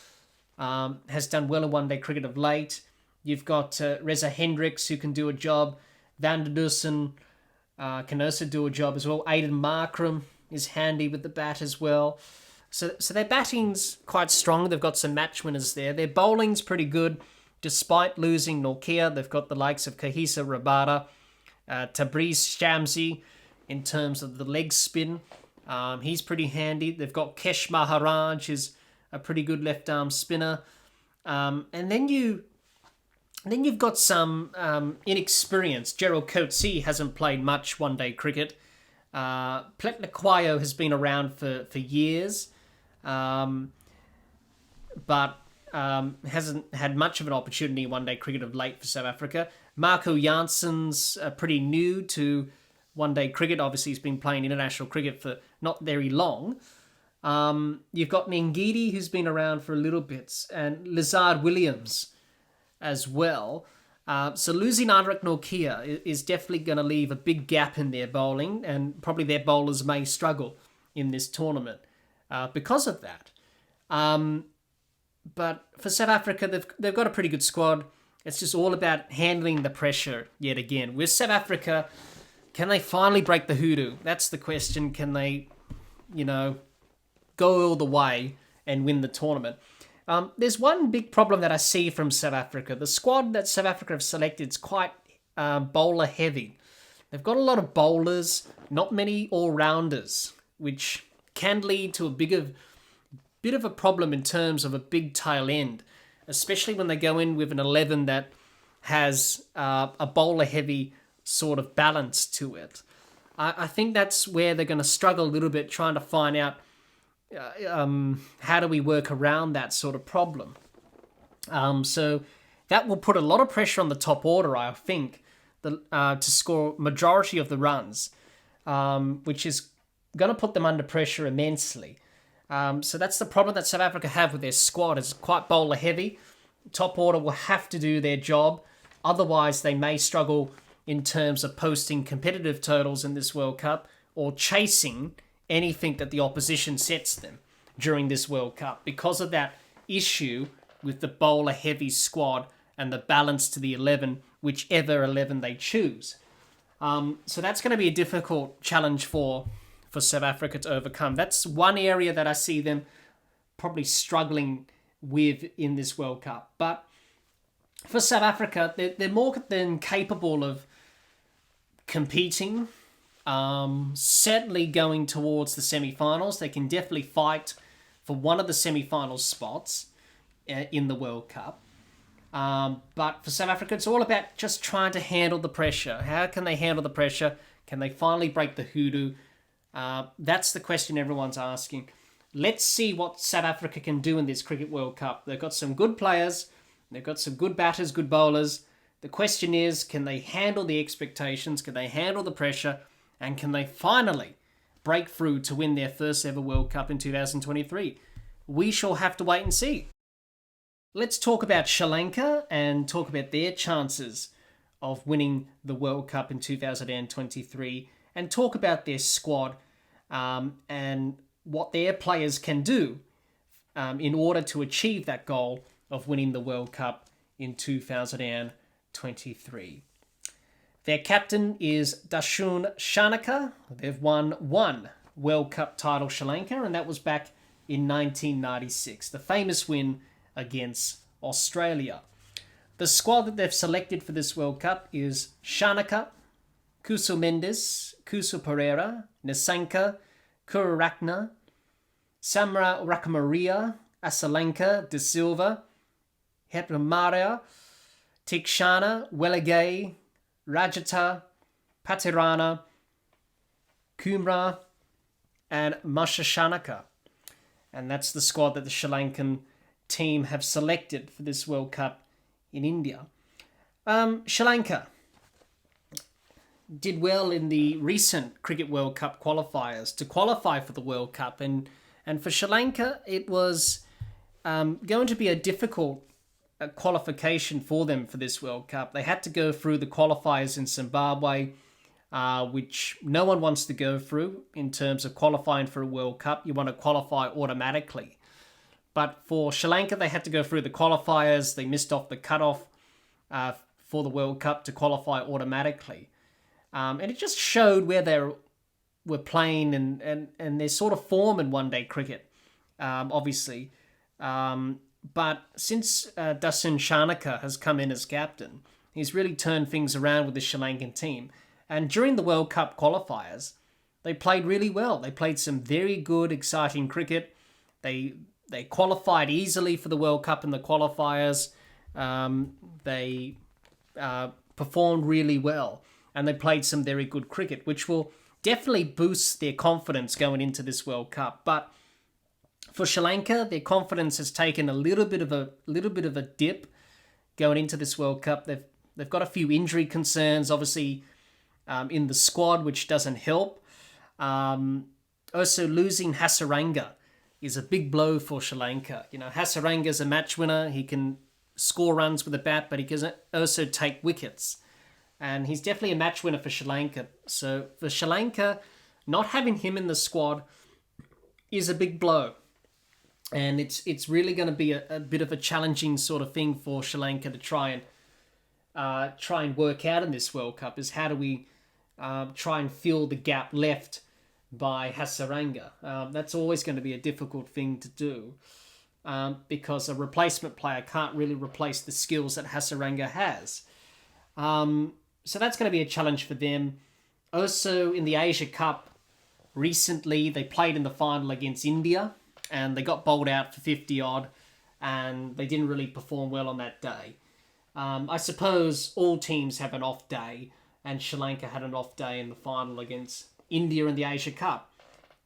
Speaker 1: has done well in one-day cricket of late. You've got Reza Hendricks, who can do a job. Van der Dussen can also do a job as well. Aiden Markram is handy with the bat as well. So their batting's quite strong. They've got some match winners there. Their bowling's pretty good. Despite losing Nortje, they've got the likes of Kahisa Rabada, Tabriz Shamsi in terms of the leg spin. He's pretty handy. They've got Kesh Maharaj, who's a pretty good left-arm spinner. And then you've got some inexperience. Gerald Coetzee hasn't played much one-day cricket. Pletnikwayo has been around for years, but hasn't had much of an opportunity in one-day cricket of late for South Africa. Marco Jansen's pretty new to one-day cricket. Obviously, he's been playing international cricket for not very long. You've got Ngidi, who's been around for a little bit, and Lizard Williams as well. So losing Andrik Nortje is definitely going to leave a big gap in their bowling, and probably their bowlers may struggle in this tournament because of that. But for South Africa, they've got a pretty good squad. It's just all about handling the pressure yet again. With South Africa, can they finally break the hoodoo? That's the question. Can they, go all the way and win the tournament? There's one big problem that I see from South Africa. The squad that South Africa have selected is quite bowler heavy. They've got a lot of bowlers, not many all-rounders, which can lead to a bit of a problem in terms of a big tail end, especially when they go in with an 11 that has a bowler-heavy sort of balance to it. I think that's where they're going to struggle a little bit, trying to find out how do we work around that sort of problem. So that will put a lot of pressure on the top order, I think, to score majority of the runs, which is going to put them under pressure immensely. So that's the problem that South Africa have with their squad. It's quite bowler heavy. Top order will have to do their job. Otherwise, they may struggle in terms of posting competitive totals in this World Cup or chasing anything that the opposition sets them during this World Cup because of that issue with the bowler-heavy squad and the balance to the 11, whichever 11 they choose. So that's going to be a difficult challenge for South Africa to overcome. That's one area that I see them probably struggling with in this World Cup. But for South Africa, they're more than capable of competing. Certainly going towards the semi-finals. They can definitely fight for one of the semi-final spots in the World Cup. But for South Africa, it's all about just trying to handle the pressure. How can they handle the pressure? Can they finally break the hoodoo? That's the question everyone's asking. Let's see what South Africa can do in this Cricket World Cup. They've got some good players. They've got some good batters, good bowlers. The question is, can they handle the expectations? Can they handle the pressure? And can they finally break through to win their first ever World Cup in 2023? We shall have to wait and see. Let's talk about Sri Lanka and talk about their chances of winning the World Cup in 2023 and talk about their squad and what their players can do in order to achieve that goal of winning the World Cup in 2023. Their captain is Dashun Shanaka. They've won one World Cup title, Sri Lanka, and that was back in 1996, the famous win against Australia. The squad that they've selected for this World Cup is Shanaka, Kusu Mendes, Kusu Pereira, Nisanka, Kururakna, Samra Rakamaria, Asalanka, De Silva, Hepamara, Tikshana, Weligay, Rajata, Patirana, Kumra, and Mashashanaka. And that's the squad that the Sri Lankan team have selected for this World Cup in India. Sri Lanka did well in the recent Cricket World Cup qualifiers to qualify for the World Cup. And for Sri Lanka, it was going to be a difficult qualification for them for this World Cup. They had to go through the qualifiers in Zimbabwe, which no one wants to go through in terms of qualifying for a World Cup. You want to qualify automatically. But for Sri Lanka, they had to go through the qualifiers. They missed off the cutoff for the World Cup to qualify automatically. And it just showed where they were playing and their sort of form in one-day cricket, obviously. But since Dasun Shanaka has come in as captain, he's really turned things around with the Sri Lankan team. And during the World Cup qualifiers, they played really well. They played some very good, exciting cricket. They qualified easily for the World Cup in the qualifiers. They performed really well. And they played some very good cricket, which will definitely boost their confidence going into this World Cup. But for Sri Lanka, their confidence has taken a little bit of a dip going into this World Cup. They've got a few injury concerns, obviously, in the squad, which doesn't help. Also, losing Hasaranga is a big blow for Sri Lanka. You know, Hasaranga's a match winner. He can score runs with a bat, but he can also take wickets. And he's definitely a match winner for Sri Lanka. So for Sri Lanka, not having him in the squad is a big blow. And it's really going to be a bit of a challenging sort of thing for Sri Lanka to try and work out in this World Cup, is how do we try and fill the gap left by Hasaranga. That's always going to be a difficult thing to do because a replacement player can't really replace the skills that Hasaranga has. So that's going to be a challenge for them. Also, in the Asia Cup, recently they played in the final against India and they got bowled out for 50-odd and they didn't really perform well on that day. I suppose all teams have an off day, and Sri Lanka had an off day in the final against India in the Asia Cup.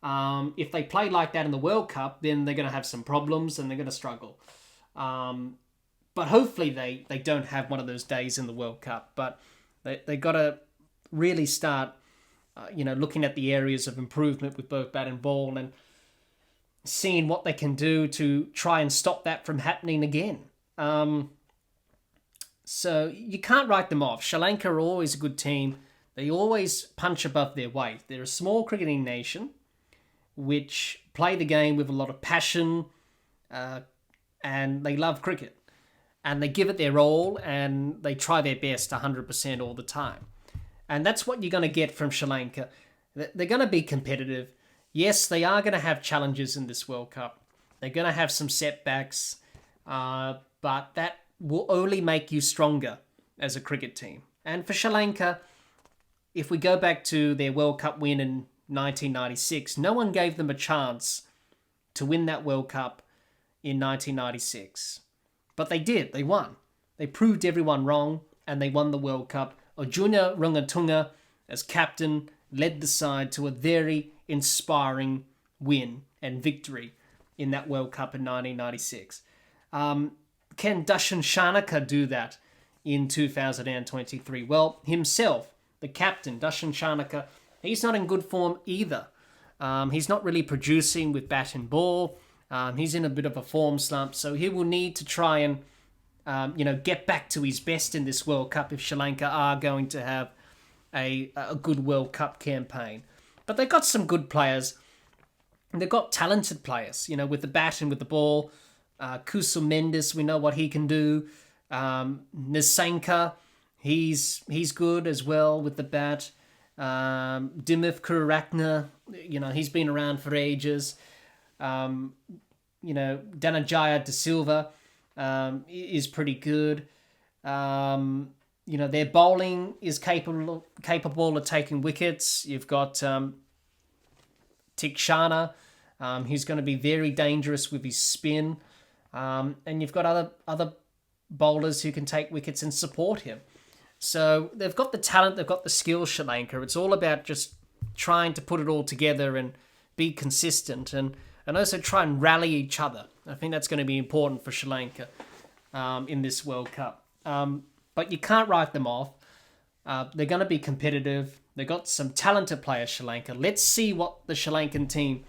Speaker 1: If they play like that in the World Cup, then they're going to have some problems and they're going to struggle. But hopefully they don't have one of those days in the World Cup. But they got to really start, looking at the areas of improvement with both bat and ball and seeing what they can do to try and stop that from happening again. So you can't write them off. Sri Lanka are always a good team. They always punch above their weight. They're a small cricketing nation which play the game with a lot of passion and they love cricket. And they give it their all and they try their best 100% all the time. And that's what you're going to get from Sri Lanka. They're going to be competitive. Yes, they are going to have challenges in this World Cup. They're going to have some setbacks, but that will only make you stronger as a cricket team. And for Sri Lanka, if we go back to their World Cup win in 1996, no one gave them a chance to win that World Cup in 1996. But they did. They won. They proved everyone wrong, and they won the World Cup. Arjuna Rungatunga, as captain, led the side to a very inspiring win and victory in that World Cup in 1996. Can Dasun Shanaka do that in 2023? Well, himself, the captain, Dasun Shanaka, he's not in good form either. He's not really producing with bat and ball. He's in a bit of a form slump, so he will need to try and get back to his best in this World Cup if Sri Lanka are going to have a good World Cup campaign. But they've got some good players. And they've got talented players, with the bat and with the ball. Kusu Mendes, we know what he can do. Nisanka, he's good as well with the bat. Dimith Kururakna, he's been around for ages. Danajaya De Silva is pretty good. their bowling is capable of taking wickets. You've got Tikshana, who's going to be very dangerous with his spin. And you've got other bowlers who can take wickets and support him. So they've got the talent, they've got the skill, Sri Lanka. It's all about just trying to put it all together and be consistent and also try and rally each other. I think that's going to be important for Sri Lanka in this World Cup. But you can't write them off. They're going to be competitive. They've got some talented players, Sri Lanka. Let's see what the Sri Lankan team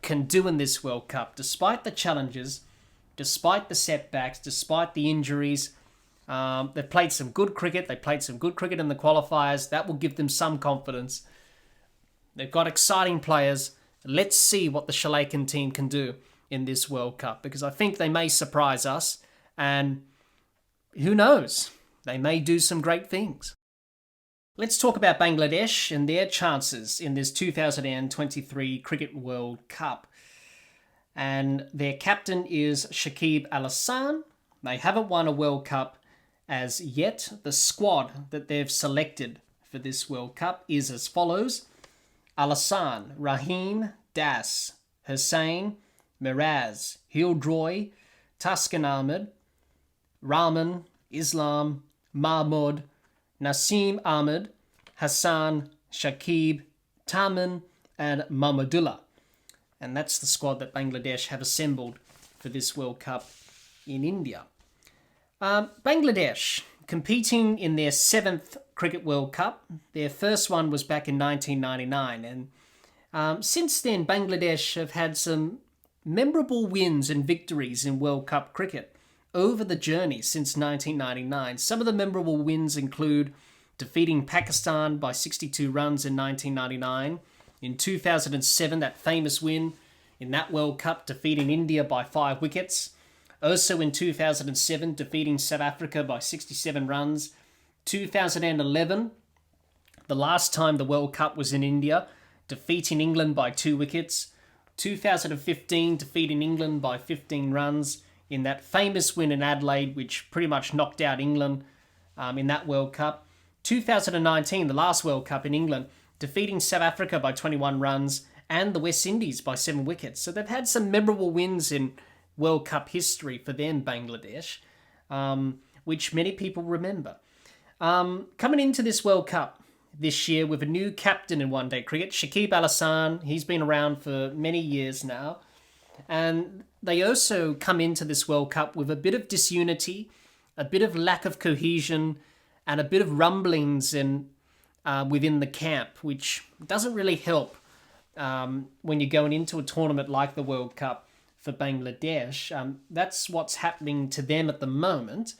Speaker 1: can do in this World Cup. Despite the challenges, despite the setbacks, despite the injuries, they've played some good cricket. They played some good cricket in the qualifiers. That will give them some confidence. They've got exciting players. Let's see what the Sri Lankan team can do in this World Cup, because I think they may surprise us, and who knows, they may do some great things. Let's talk about Bangladesh and their chances in this 2023 Cricket World Cup. And their captain is Shakib Al Hasan. They haven't won a World Cup as yet. The squad that they've selected for this World Cup is as follows: Al Hasan, Rahim, Das, Hussain, Miraz, Hildroy, Tuscan Ahmed, Rahman, Islam, Mahmood, Naseem Ahmed, Hassan, Shakib, Taman, and Mahmudullah. And that's the squad that Bangladesh have assembled for this World Cup in India. Bangladesh, competing in their 7th Cricket World Cup. Their first one was back in 1999. And since then, Bangladesh have had some memorable wins and victories in World Cup cricket over the journey since 1999. Some of the memorable wins include defeating Pakistan by 62 runs in 1999. In 2007, that famous win in that World Cup, defeating India by 5 wickets. Also in 2007, defeating South Africa by 67 runs. 2011, the last time the World Cup was in India, defeating England by 2 wickets. 2015, defeating England by 15 runs in that famous win in Adelaide, which pretty much knocked out England in that World Cup. 2019, the last World Cup in England, defeating South Africa by 21 runs and the West Indies by 7 wickets. So they've had some memorable wins in World Cup history for them, Bangladesh, which many people remember. Coming into this World Cup this year with a new captain in one-day cricket, Shakib Al Hasan. He's been around for many years now. And they also come into this World Cup with a bit of disunity, a bit of lack of cohesion, and a bit of rumblings within the camp, which doesn't really help when you're going into a tournament like the World Cup for Bangladesh. That's what's happening to them at the moment.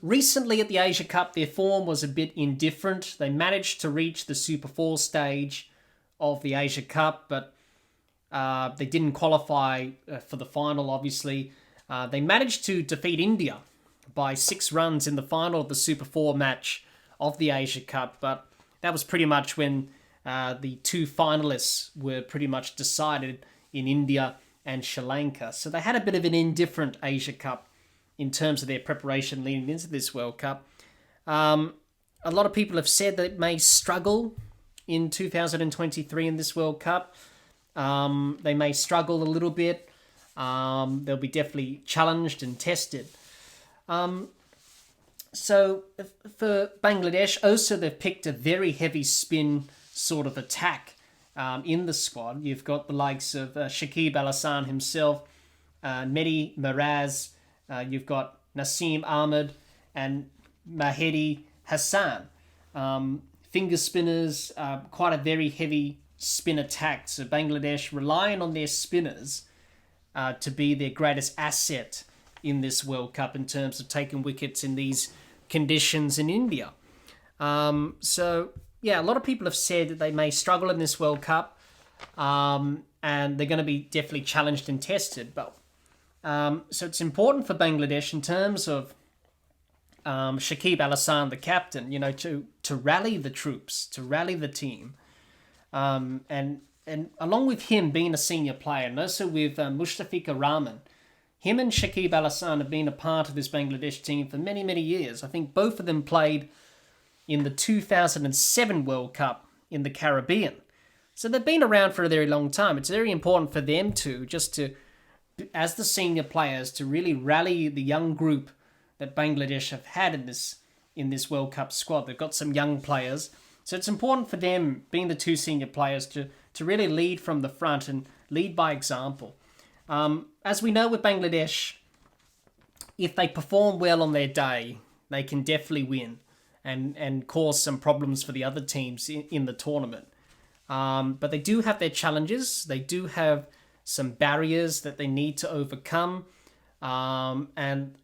Speaker 1: Recently at the Asia Cup, their form was a bit indifferent. They managed to reach the Super 4 stage of the Asia Cup, but they didn't qualify for the final, obviously. They managed to defeat India by 6 runs in the final of the Super 4 match of the Asia Cup, but that was pretty much when the 2 finalists were pretty much decided in India and Sri Lanka. So they had a bit of an indifferent Asia Cup in terms of their preparation leading into this World Cup. A lot of people have said that it may struggle in 2023 in this World Cup. They may struggle a little bit. They'll be definitely challenged and tested. So for Bangladesh, also they've picked a very heavy spin sort of attack in the squad. You've got the likes of Shakib Al Hasan himself, Mehdi Miraz, you've got Naseem Ahmed and Mahedi Hassan. Finger spinners, quite a very heavy spin attack. So Bangladesh relying on their spinners to be their greatest asset in this World Cup in terms of taking wickets in these conditions in India. So, yeah, a lot of people have said that they may struggle in this World Cup and they're going to be definitely challenged and tested. But so it's important for Bangladesh in terms of Shakib Al Hasan, the captain, to rally the troops, to rally the team. And along with him being a senior player, and also with Mushtafika Rahman, him and Shakib Al Hasan have been a part of this Bangladesh team for many, many years. I think both of them played in the 2007 World Cup in the Caribbean. So they've been around for a very long time. It's very important for them as the senior players, to really rally the young group that Bangladesh have had in this World Cup squad. They've got some young players. So it's important for them, being the two senior players, to really lead from the front and lead by example. As we know with Bangladesh, if they perform well on their day, they can definitely win and cause some problems for the other teams in the tournament. But they do have their challenges. They do have some barriers that they need to overcome. And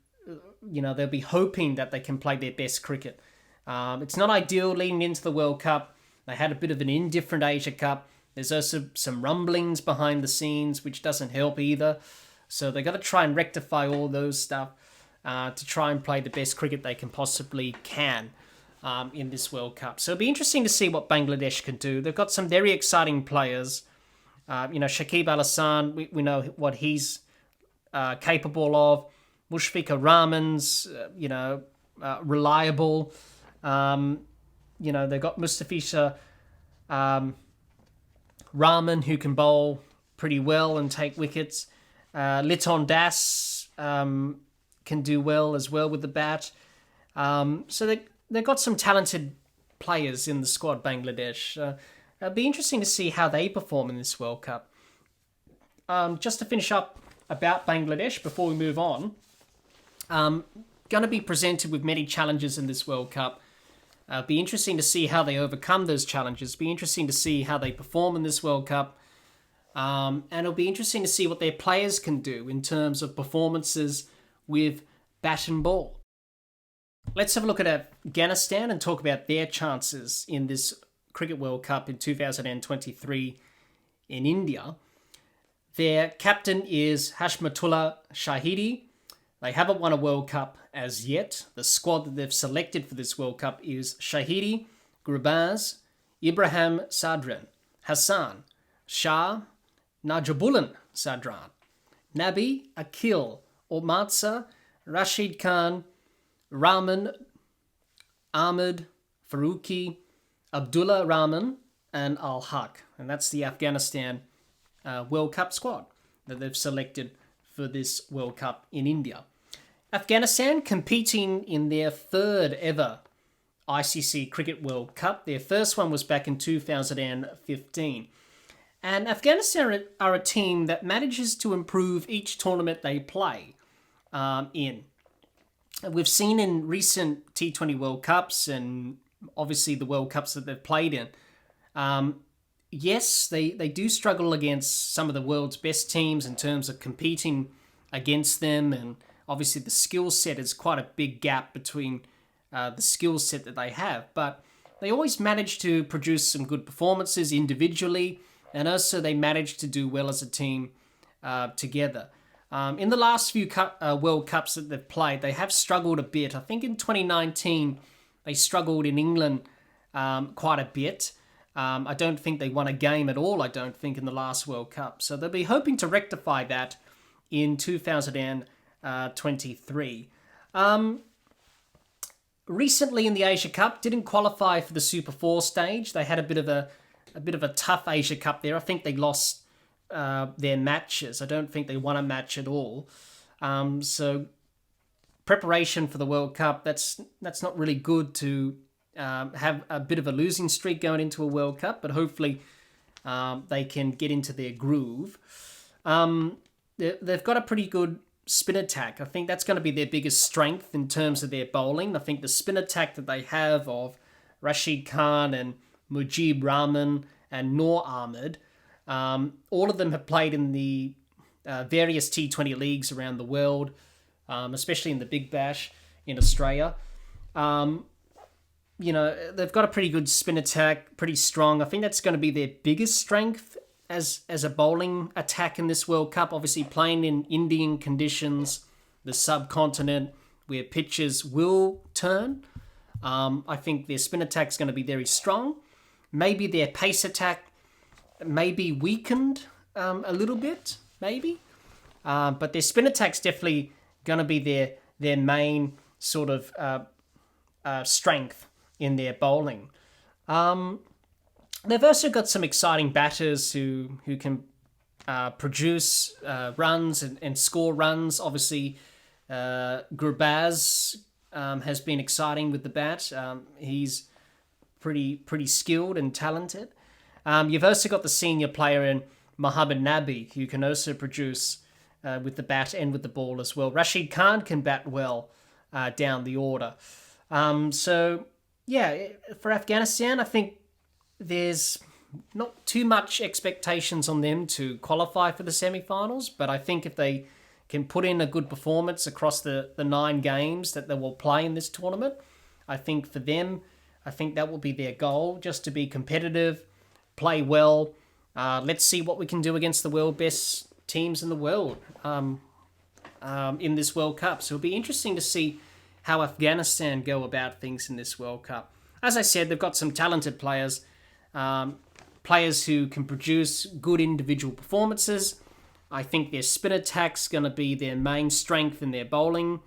Speaker 1: they'll be hoping that they can play their best cricket. It's not ideal leading into the World Cup. They had a bit of an indifferent Asia Cup. There's also some rumblings behind the scenes, which doesn't help either. So they've got to try and rectify all those stuff to try and play the best cricket they can possibly in this World Cup. So it'll be interesting to see what Bangladesh can do. They've got some very exciting players. Shakib Al Hasan, we know what he's capable of. Mushfiqur Rahman's, reliable. They've got Mustafizur Rahman, who can bowl pretty well and take wickets. Liton Das can do well as well with the bat. So they've got some talented players in the squad, Bangladesh. It'll be interesting to see how they perform in this World Cup. Just to finish up about Bangladesh before we move on, going to be presented with many challenges in this World Cup. Be interesting to see how they overcome those challenges. Be interesting to see how they perform in this World Cup. And it'll be interesting to see what their players can do in terms of performances with bat and ball. Let's have a look at Afghanistan and talk about their chances in this Cricket World Cup in 2023 in India. Their captain is Hashmatullah Shahidi. They haven't won a World Cup as yet. The squad that they've selected for this World Cup is Shahidi, Gurbaz, Ibrahim Sadran, Hassan, Shah, Najibullah Sadran, Nabi, Akil, Omatsa, Rashid Khan, Rahman, Ahmed, Faruqi, Abdullah Rahman, and Al-Haq. And that's the Afghanistan World Cup squad that they've selected for this World Cup in India. Afghanistan competing in their third ever ICC Cricket World Cup. Their first one was back in 2015. And Afghanistan are a team that manages to improve each tournament they play in. We've seen in recent T20 World Cups and obviously the World Cups that they've played in, yes, they do struggle against some of the world's best teams in terms of competing against them, and obviously the skill set is quite a big gap between the skill set that they have, but they always manage to produce some good performances individually, and also they manage to do well as a team together. In the last few World Cups that they've played, they have struggled a bit. I think in 2019, they struggled in England quite a bit. I don't think they won a game at all, in the last World Cup. So they'll be hoping to rectify that in 2023. Recently in the Asia Cup, didn't qualify for the Super 4 stage. They had a bit of a tough Asia Cup there. I think they lost their matches. I don't think they won a match at all. So preparation for the World Cup, that's not really good to have a bit of a losing streak going into a World Cup, but hopefully they can get into their groove. They've got a pretty good spin attack. I think that's going to be their biggest strength in terms of their bowling. I think the spin attack that they have of Rashid Khan and Mujib Rahman and Noor Ahmed, all of them have played in the various T20 leagues around the world, especially in the Big Bash in Australia. They've got a pretty good spin attack, pretty strong. I think that's going to be their biggest strength as a bowling attack in this World Cup. Obviously playing in Indian conditions, the subcontinent, where pitches will turn. I think their spin attack is going to be very strong. Maybe their pace attack may be weakened a little bit, maybe. But their spin attack's definitely going to be their main sort of strength in their bowling. They've also got some exciting batters who can produce runs and score runs. Obviously, Gurbaz has been exciting with the bat. He's pretty skilled and talented. You've also got the senior player in Mohammad Nabi, who can also produce with the bat and with the ball as well. Rashid Khan can bat well down the order. So, yeah, for Afghanistan, I think there's not too much expectations on them to qualify for the semi-finals, but I think if they can put in a good performance across the 9 games that they will play in this tournament, I think for them, I think that will be their goal, just to be competitive, play well. Let's see what we can do against the world best teams in the world in this World Cup. So it'll be interesting to see how Afghanistan go about things in this World Cup. As I said, they've got some talented players, players who can produce good individual performances. I think their spin attack's going to be their main strength in their bowling.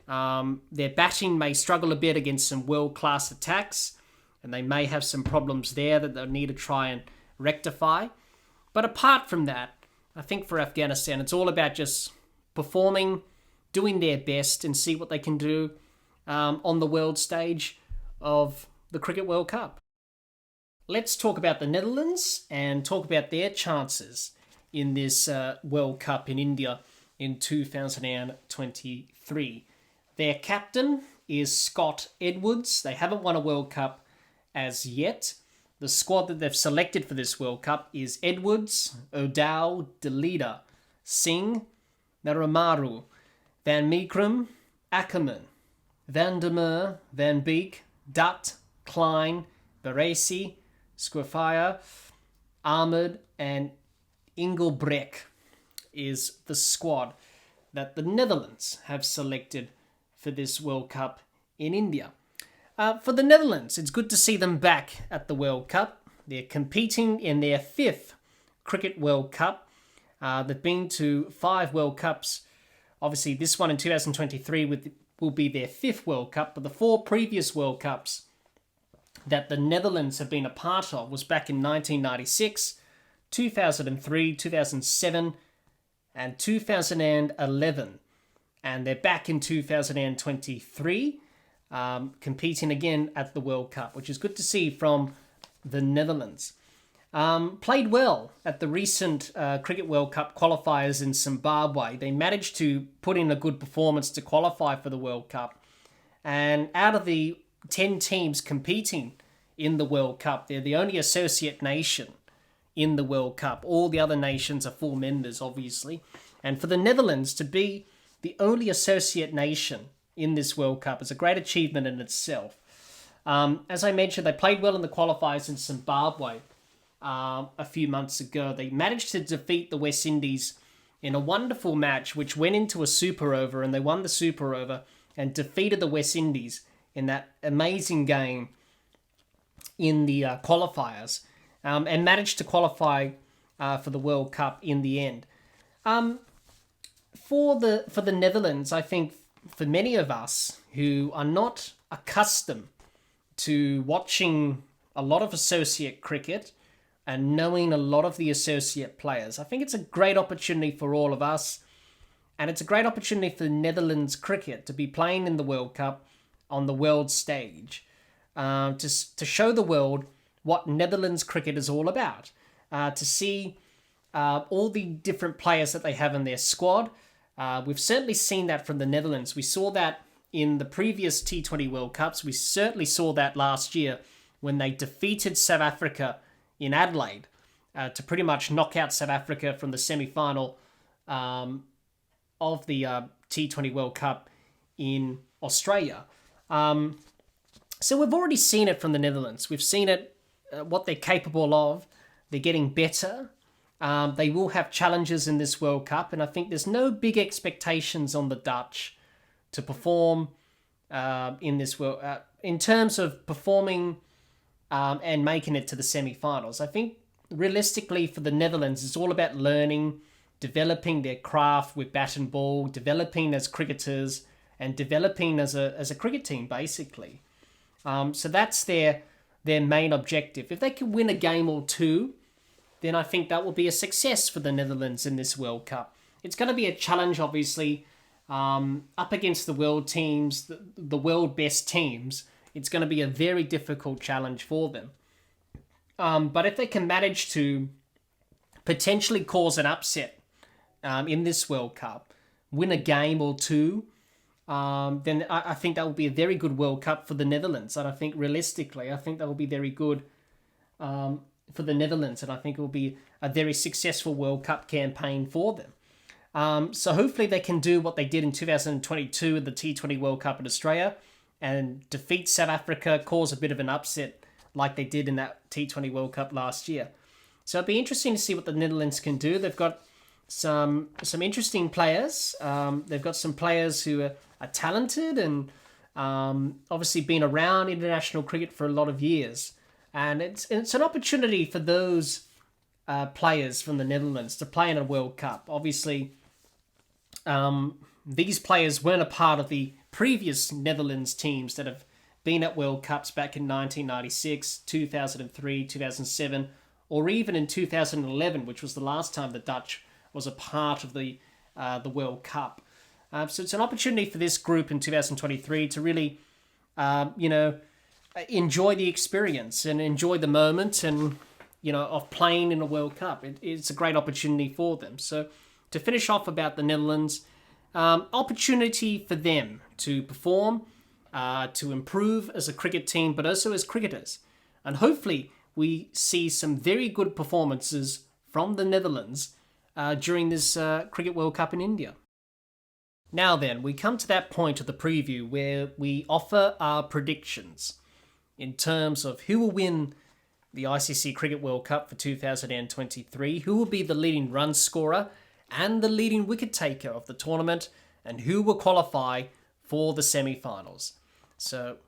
Speaker 1: Their batting may struggle a bit against some world-class attacks, and they may have some problems there that they'll need to try and rectify. But apart from that, I think for Afghanistan, it's all about just performing, doing their best, and see what they can do on the world stage of the Cricket World Cup. Let's talk about the Netherlands and talk about their chances in this World Cup in India in 2023. Their captain is Scott Edwards. They haven't won a World Cup as yet. The squad that they've selected for this World Cup is Edwards, O'Dowd, De Leader, Singh, Naramaru, Van Meekrum, Ackerman, Van der Meer, Van Beek, Dutt, Klein, Baresi, Squafire, Ahmed, and Engelbrecht is the squad that the Netherlands have selected for this World Cup in India. For the Netherlands, it's good to see them back at the World Cup. They're competing in their 5th Cricket World Cup. They've been to 5 World Cups. Obviously, this one in 2023 will be their 5th World Cup, but the 4 previous World Cups that the Netherlands have been a part of was back in 1996, 2003, 2007, and 2011. And they're back in 2023, competing again at the World Cup, which is good to see from the Netherlands. Played well at the recent Cricket World Cup qualifiers in Zimbabwe. They managed to put in a good performance to qualify for the World Cup. And out of the 10 teams competing in the World Cup, they're the only associate nation in the World Cup. All the other nations are full members, obviously. And for the Netherlands to be the only associate nation in this World Cup is a great achievement in itself. As I mentioned, they played well in the qualifiers in Zimbabwe a few months ago. They managed to defeat the West Indies in a wonderful match, which went into a super over, and they won the super over and defeated the West Indies in that amazing game in the qualifiers, and managed to qualify for the World Cup in the end. For the Netherlands, I think for many of us who are not accustomed to watching a lot of associate cricket and knowing a lot of the associate players, I think it's a great opportunity for all of us, and it's a great opportunity for Netherlands cricket to be playing in the World Cup on the world stage, to show the world what Netherlands cricket is all about, to see all the different players that they have in their squad. We've certainly seen that from the Netherlands. We saw that in the previous T20 World Cups. We certainly saw that last year when they defeated South Africa in Adelaide to pretty much knock out South Africa from the semi-final of the T20 World Cup in Australia. So we've already seen it from the Netherlands. We've seen it, what they're capable of. They're getting better. They will have challenges in this World Cup, and I think there's no big expectations on the Dutch to perform in this World in terms of performing and making it to the semi-finals. I think realistically for the Netherlands, it's all about learning, developing their craft with bat and ball, developing as cricketers, and developing as a cricket team, basically. So that's their main objective. If they can win a game or two, then I think that will be a success for the Netherlands in this World Cup. It's going to be a challenge, obviously, up against the world teams, the world best teams. It's going to be a very difficult challenge for them. But if they can manage to potentially cause an upset in this World Cup, win a game or two, then I think that will be a very good World Cup for the Netherlands. And I think realistically, I think that will be very good for the Netherlands. And I think it will be a very successful World Cup campaign for them. So hopefully they can do what they did in 2022 at the T20 World Cup in Australia and defeat South Africa, cause a bit of an upset like they did in that T20 World Cup last year. So it'd be interesting to see what the Netherlands can do. They've got some interesting players. They've got some players who are talented and obviously been around international cricket for a lot of years. And it's an opportunity for those players from the Netherlands to play in a World Cup. Obviously, these players weren't a part of the previous Netherlands teams that have been at World Cups back in 1996, 2003, 2007, or even in 2011, which was the last time the Dutch was a part of the World Cup. So it's an opportunity for this group in 2023 to really, enjoy the experience and enjoy the moment and, of playing in a World Cup. It's a great opportunity for them. So to finish off about the Netherlands, opportunity for them to perform, to improve as a cricket team, but also as cricketers. And hopefully we see some very good performances from the Netherlands during this Cricket World Cup in India. Now then, we come to that point of the preview where we offer our predictions in terms of who will win the ICC Cricket World Cup for 2023, who will be the leading run scorer and the leading wicket taker of the tournament, and who will qualify for the semi-finals. So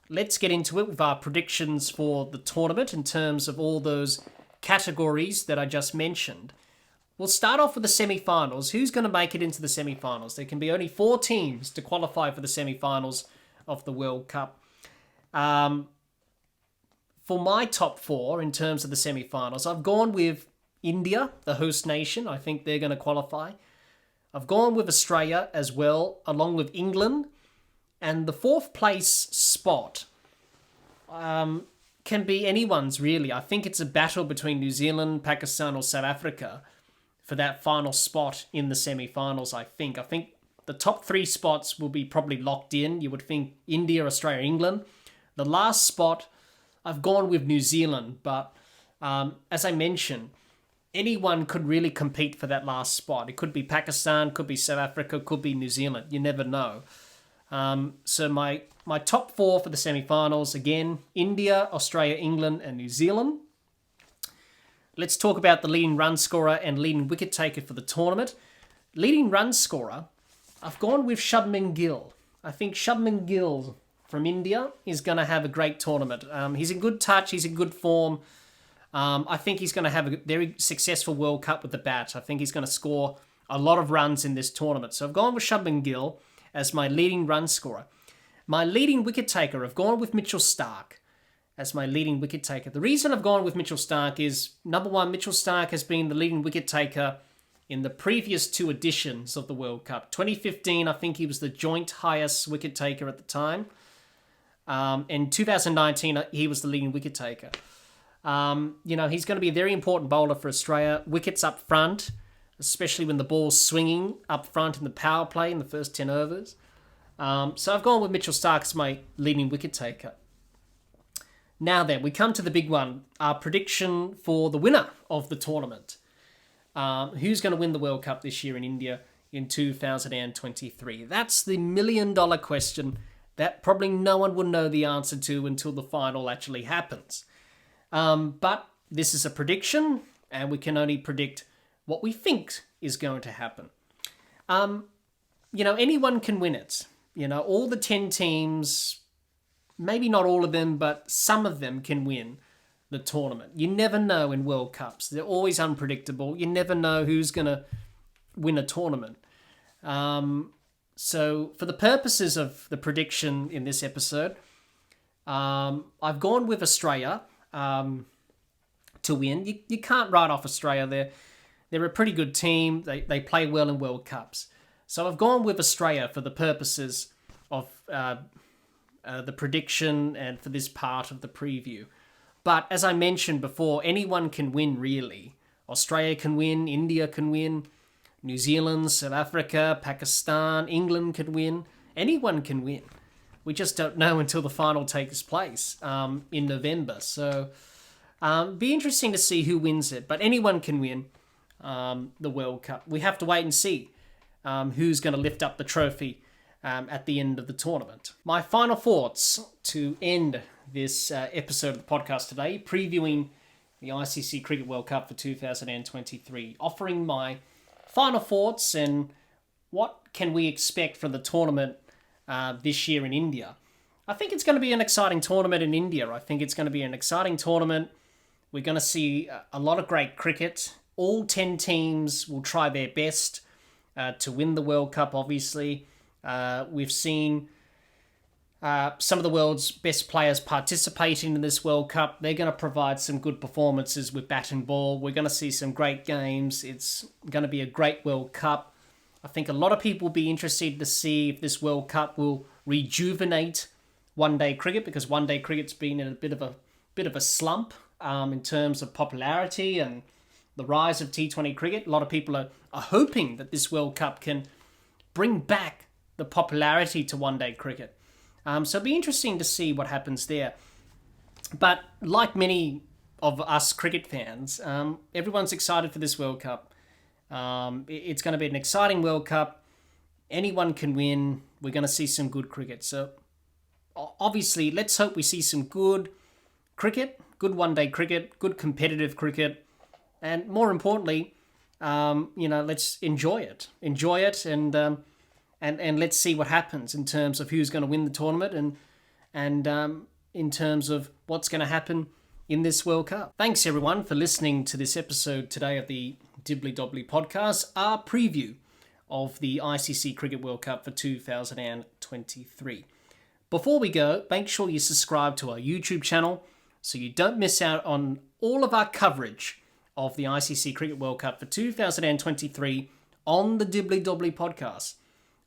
Speaker 1: let's get into it with our predictions for the tournament in terms of all those categories that I just mentioned. We'll start off with the semi-finals. Who's going to make it into the semi-finals? There can be only 4 teams to qualify for the semi-finals of the World Cup. For my top 4 in terms of the semi-finals, I've gone with India, the host nation. I think they're going to qualify. I've gone with Australia as well, along with England. And the 4th place spot can be anyone's, really. I think it's a battle between New Zealand, Pakistan, or South Africa for that final spot in the semi-finals, I think. I think the top 3 spots will be probably locked in. You would think India, Australia, England. The last spot, I've gone with New Zealand, but as I mentioned, anyone could really compete for that last spot. It could be Pakistan, could be South Africa, could be New Zealand. You never know. So my top 4 for the semi-finals, again, India, Australia, England, and New Zealand. Let's talk about the leading run scorer and leading wicket taker for the tournament. Leading run scorer, I've gone with Shubman Gill. I think Shubman Gill from India is going to have a great tournament. He's in good touch, he's in good form. I think he's going to have a very successful World Cup with the bat. I think he's going to score a lot of runs in this tournament. So I've gone with Shubman Gill as my leading run scorer. My leading wicket taker, I've gone with Mitchell Starc as my leading wicket taker. The reason I've gone with Mitchell Starc is, number one, Mitchell Starc has been the leading wicket taker in the previous 2 editions of the World Cup. 2015, I think he was the joint highest wicket taker at the time. In 2019, he was the leading wicket taker. He's going to be a very important bowler for Australia. Wickets up front, especially when the ball's swinging up front in the power play in the first 10 overs. So I've gone with Mitchell Starc as my leading wicket taker. Now then, we come to the big one, our prediction for the winner of the tournament. Who's going to win the World Cup this year in India in 2023? That's the $1 million question that probably no one will know the answer to until the final actually happens. But this is a prediction, and we can only predict what we think is going to happen. Anyone can win it. All the 10 teams, maybe not all of them, but some of them can win the tournament. You never know in World Cups. They're always unpredictable. You never know who's going to win a tournament. So for the purposes of the prediction in this episode, I've gone with Australia to win. You can't write off Australia. They're a pretty good team. They play well in World Cups. So I've gone with Australia for the purposes of the prediction and for this part of the preview. But as I mentioned before, anyone can win, really. Australia can win, India can win, New Zealand, South Africa, Pakistan, England can win. Anyone can win. We just don't know until the final takes place in November. So be interesting to see who wins it. But anyone can win the World Cup. We have to wait and see who's going to lift up the trophy at the end of the tournament. My final thoughts to end this episode of the podcast today, previewing the ICC Cricket World Cup for 2023, offering my final thoughts and what can we expect from the tournament this year in India. I think it's going to be an exciting tournament in India. I think it's going to be an exciting tournament. We're going to see a lot of great cricket. All 10 teams will try their best to win the World Cup, obviously. We've seen some of the world's best players participating in this World Cup. They're going to provide some good performances with bat and ball. We're going to see some great games. It's going to be a great World Cup. I think a lot of people will be interested to see if this World Cup will rejuvenate one-day cricket, because one-day cricket's been in a bit of a slump in terms of popularity and the rise of T20 cricket. A lot of people are hoping that this World Cup can bring back the popularity to one-day cricket. So it'll be interesting to see what happens there. But like many of us cricket fans, everyone's excited for this World Cup. It's going to be an exciting World Cup. Anyone can win. We're going to see some good cricket. So obviously, let's hope we see some good cricket, good one-day cricket, good competitive cricket, and more importantly, let's enjoy it. Enjoy it, and let's see what happens in terms of who's going to win the tournament and in terms of what's going to happen in this World Cup. Thanks, everyone, for listening to this episode today of the Dibbly Dobbly Podcast, our preview of the ICC Cricket World Cup for 2023. Before we go, make sure you subscribe to our YouTube channel so you don't miss out on all of our coverage of the ICC Cricket World Cup for 2023 on the Dibbly Dobbly Podcast.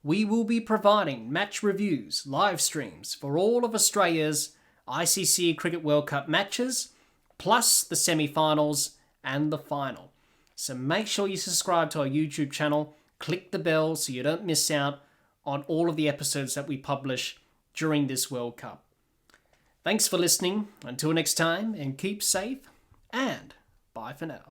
Speaker 1: We will be providing match reviews, live streams for all of Australia's ICC Cricket World Cup matches, plus the semi-finals and the final. So make sure you subscribe to our YouTube channel, click the bell so you don't miss out on all of the episodes that we publish during this World Cup. Thanks for listening. Until next time, and keep safe, and bye for now.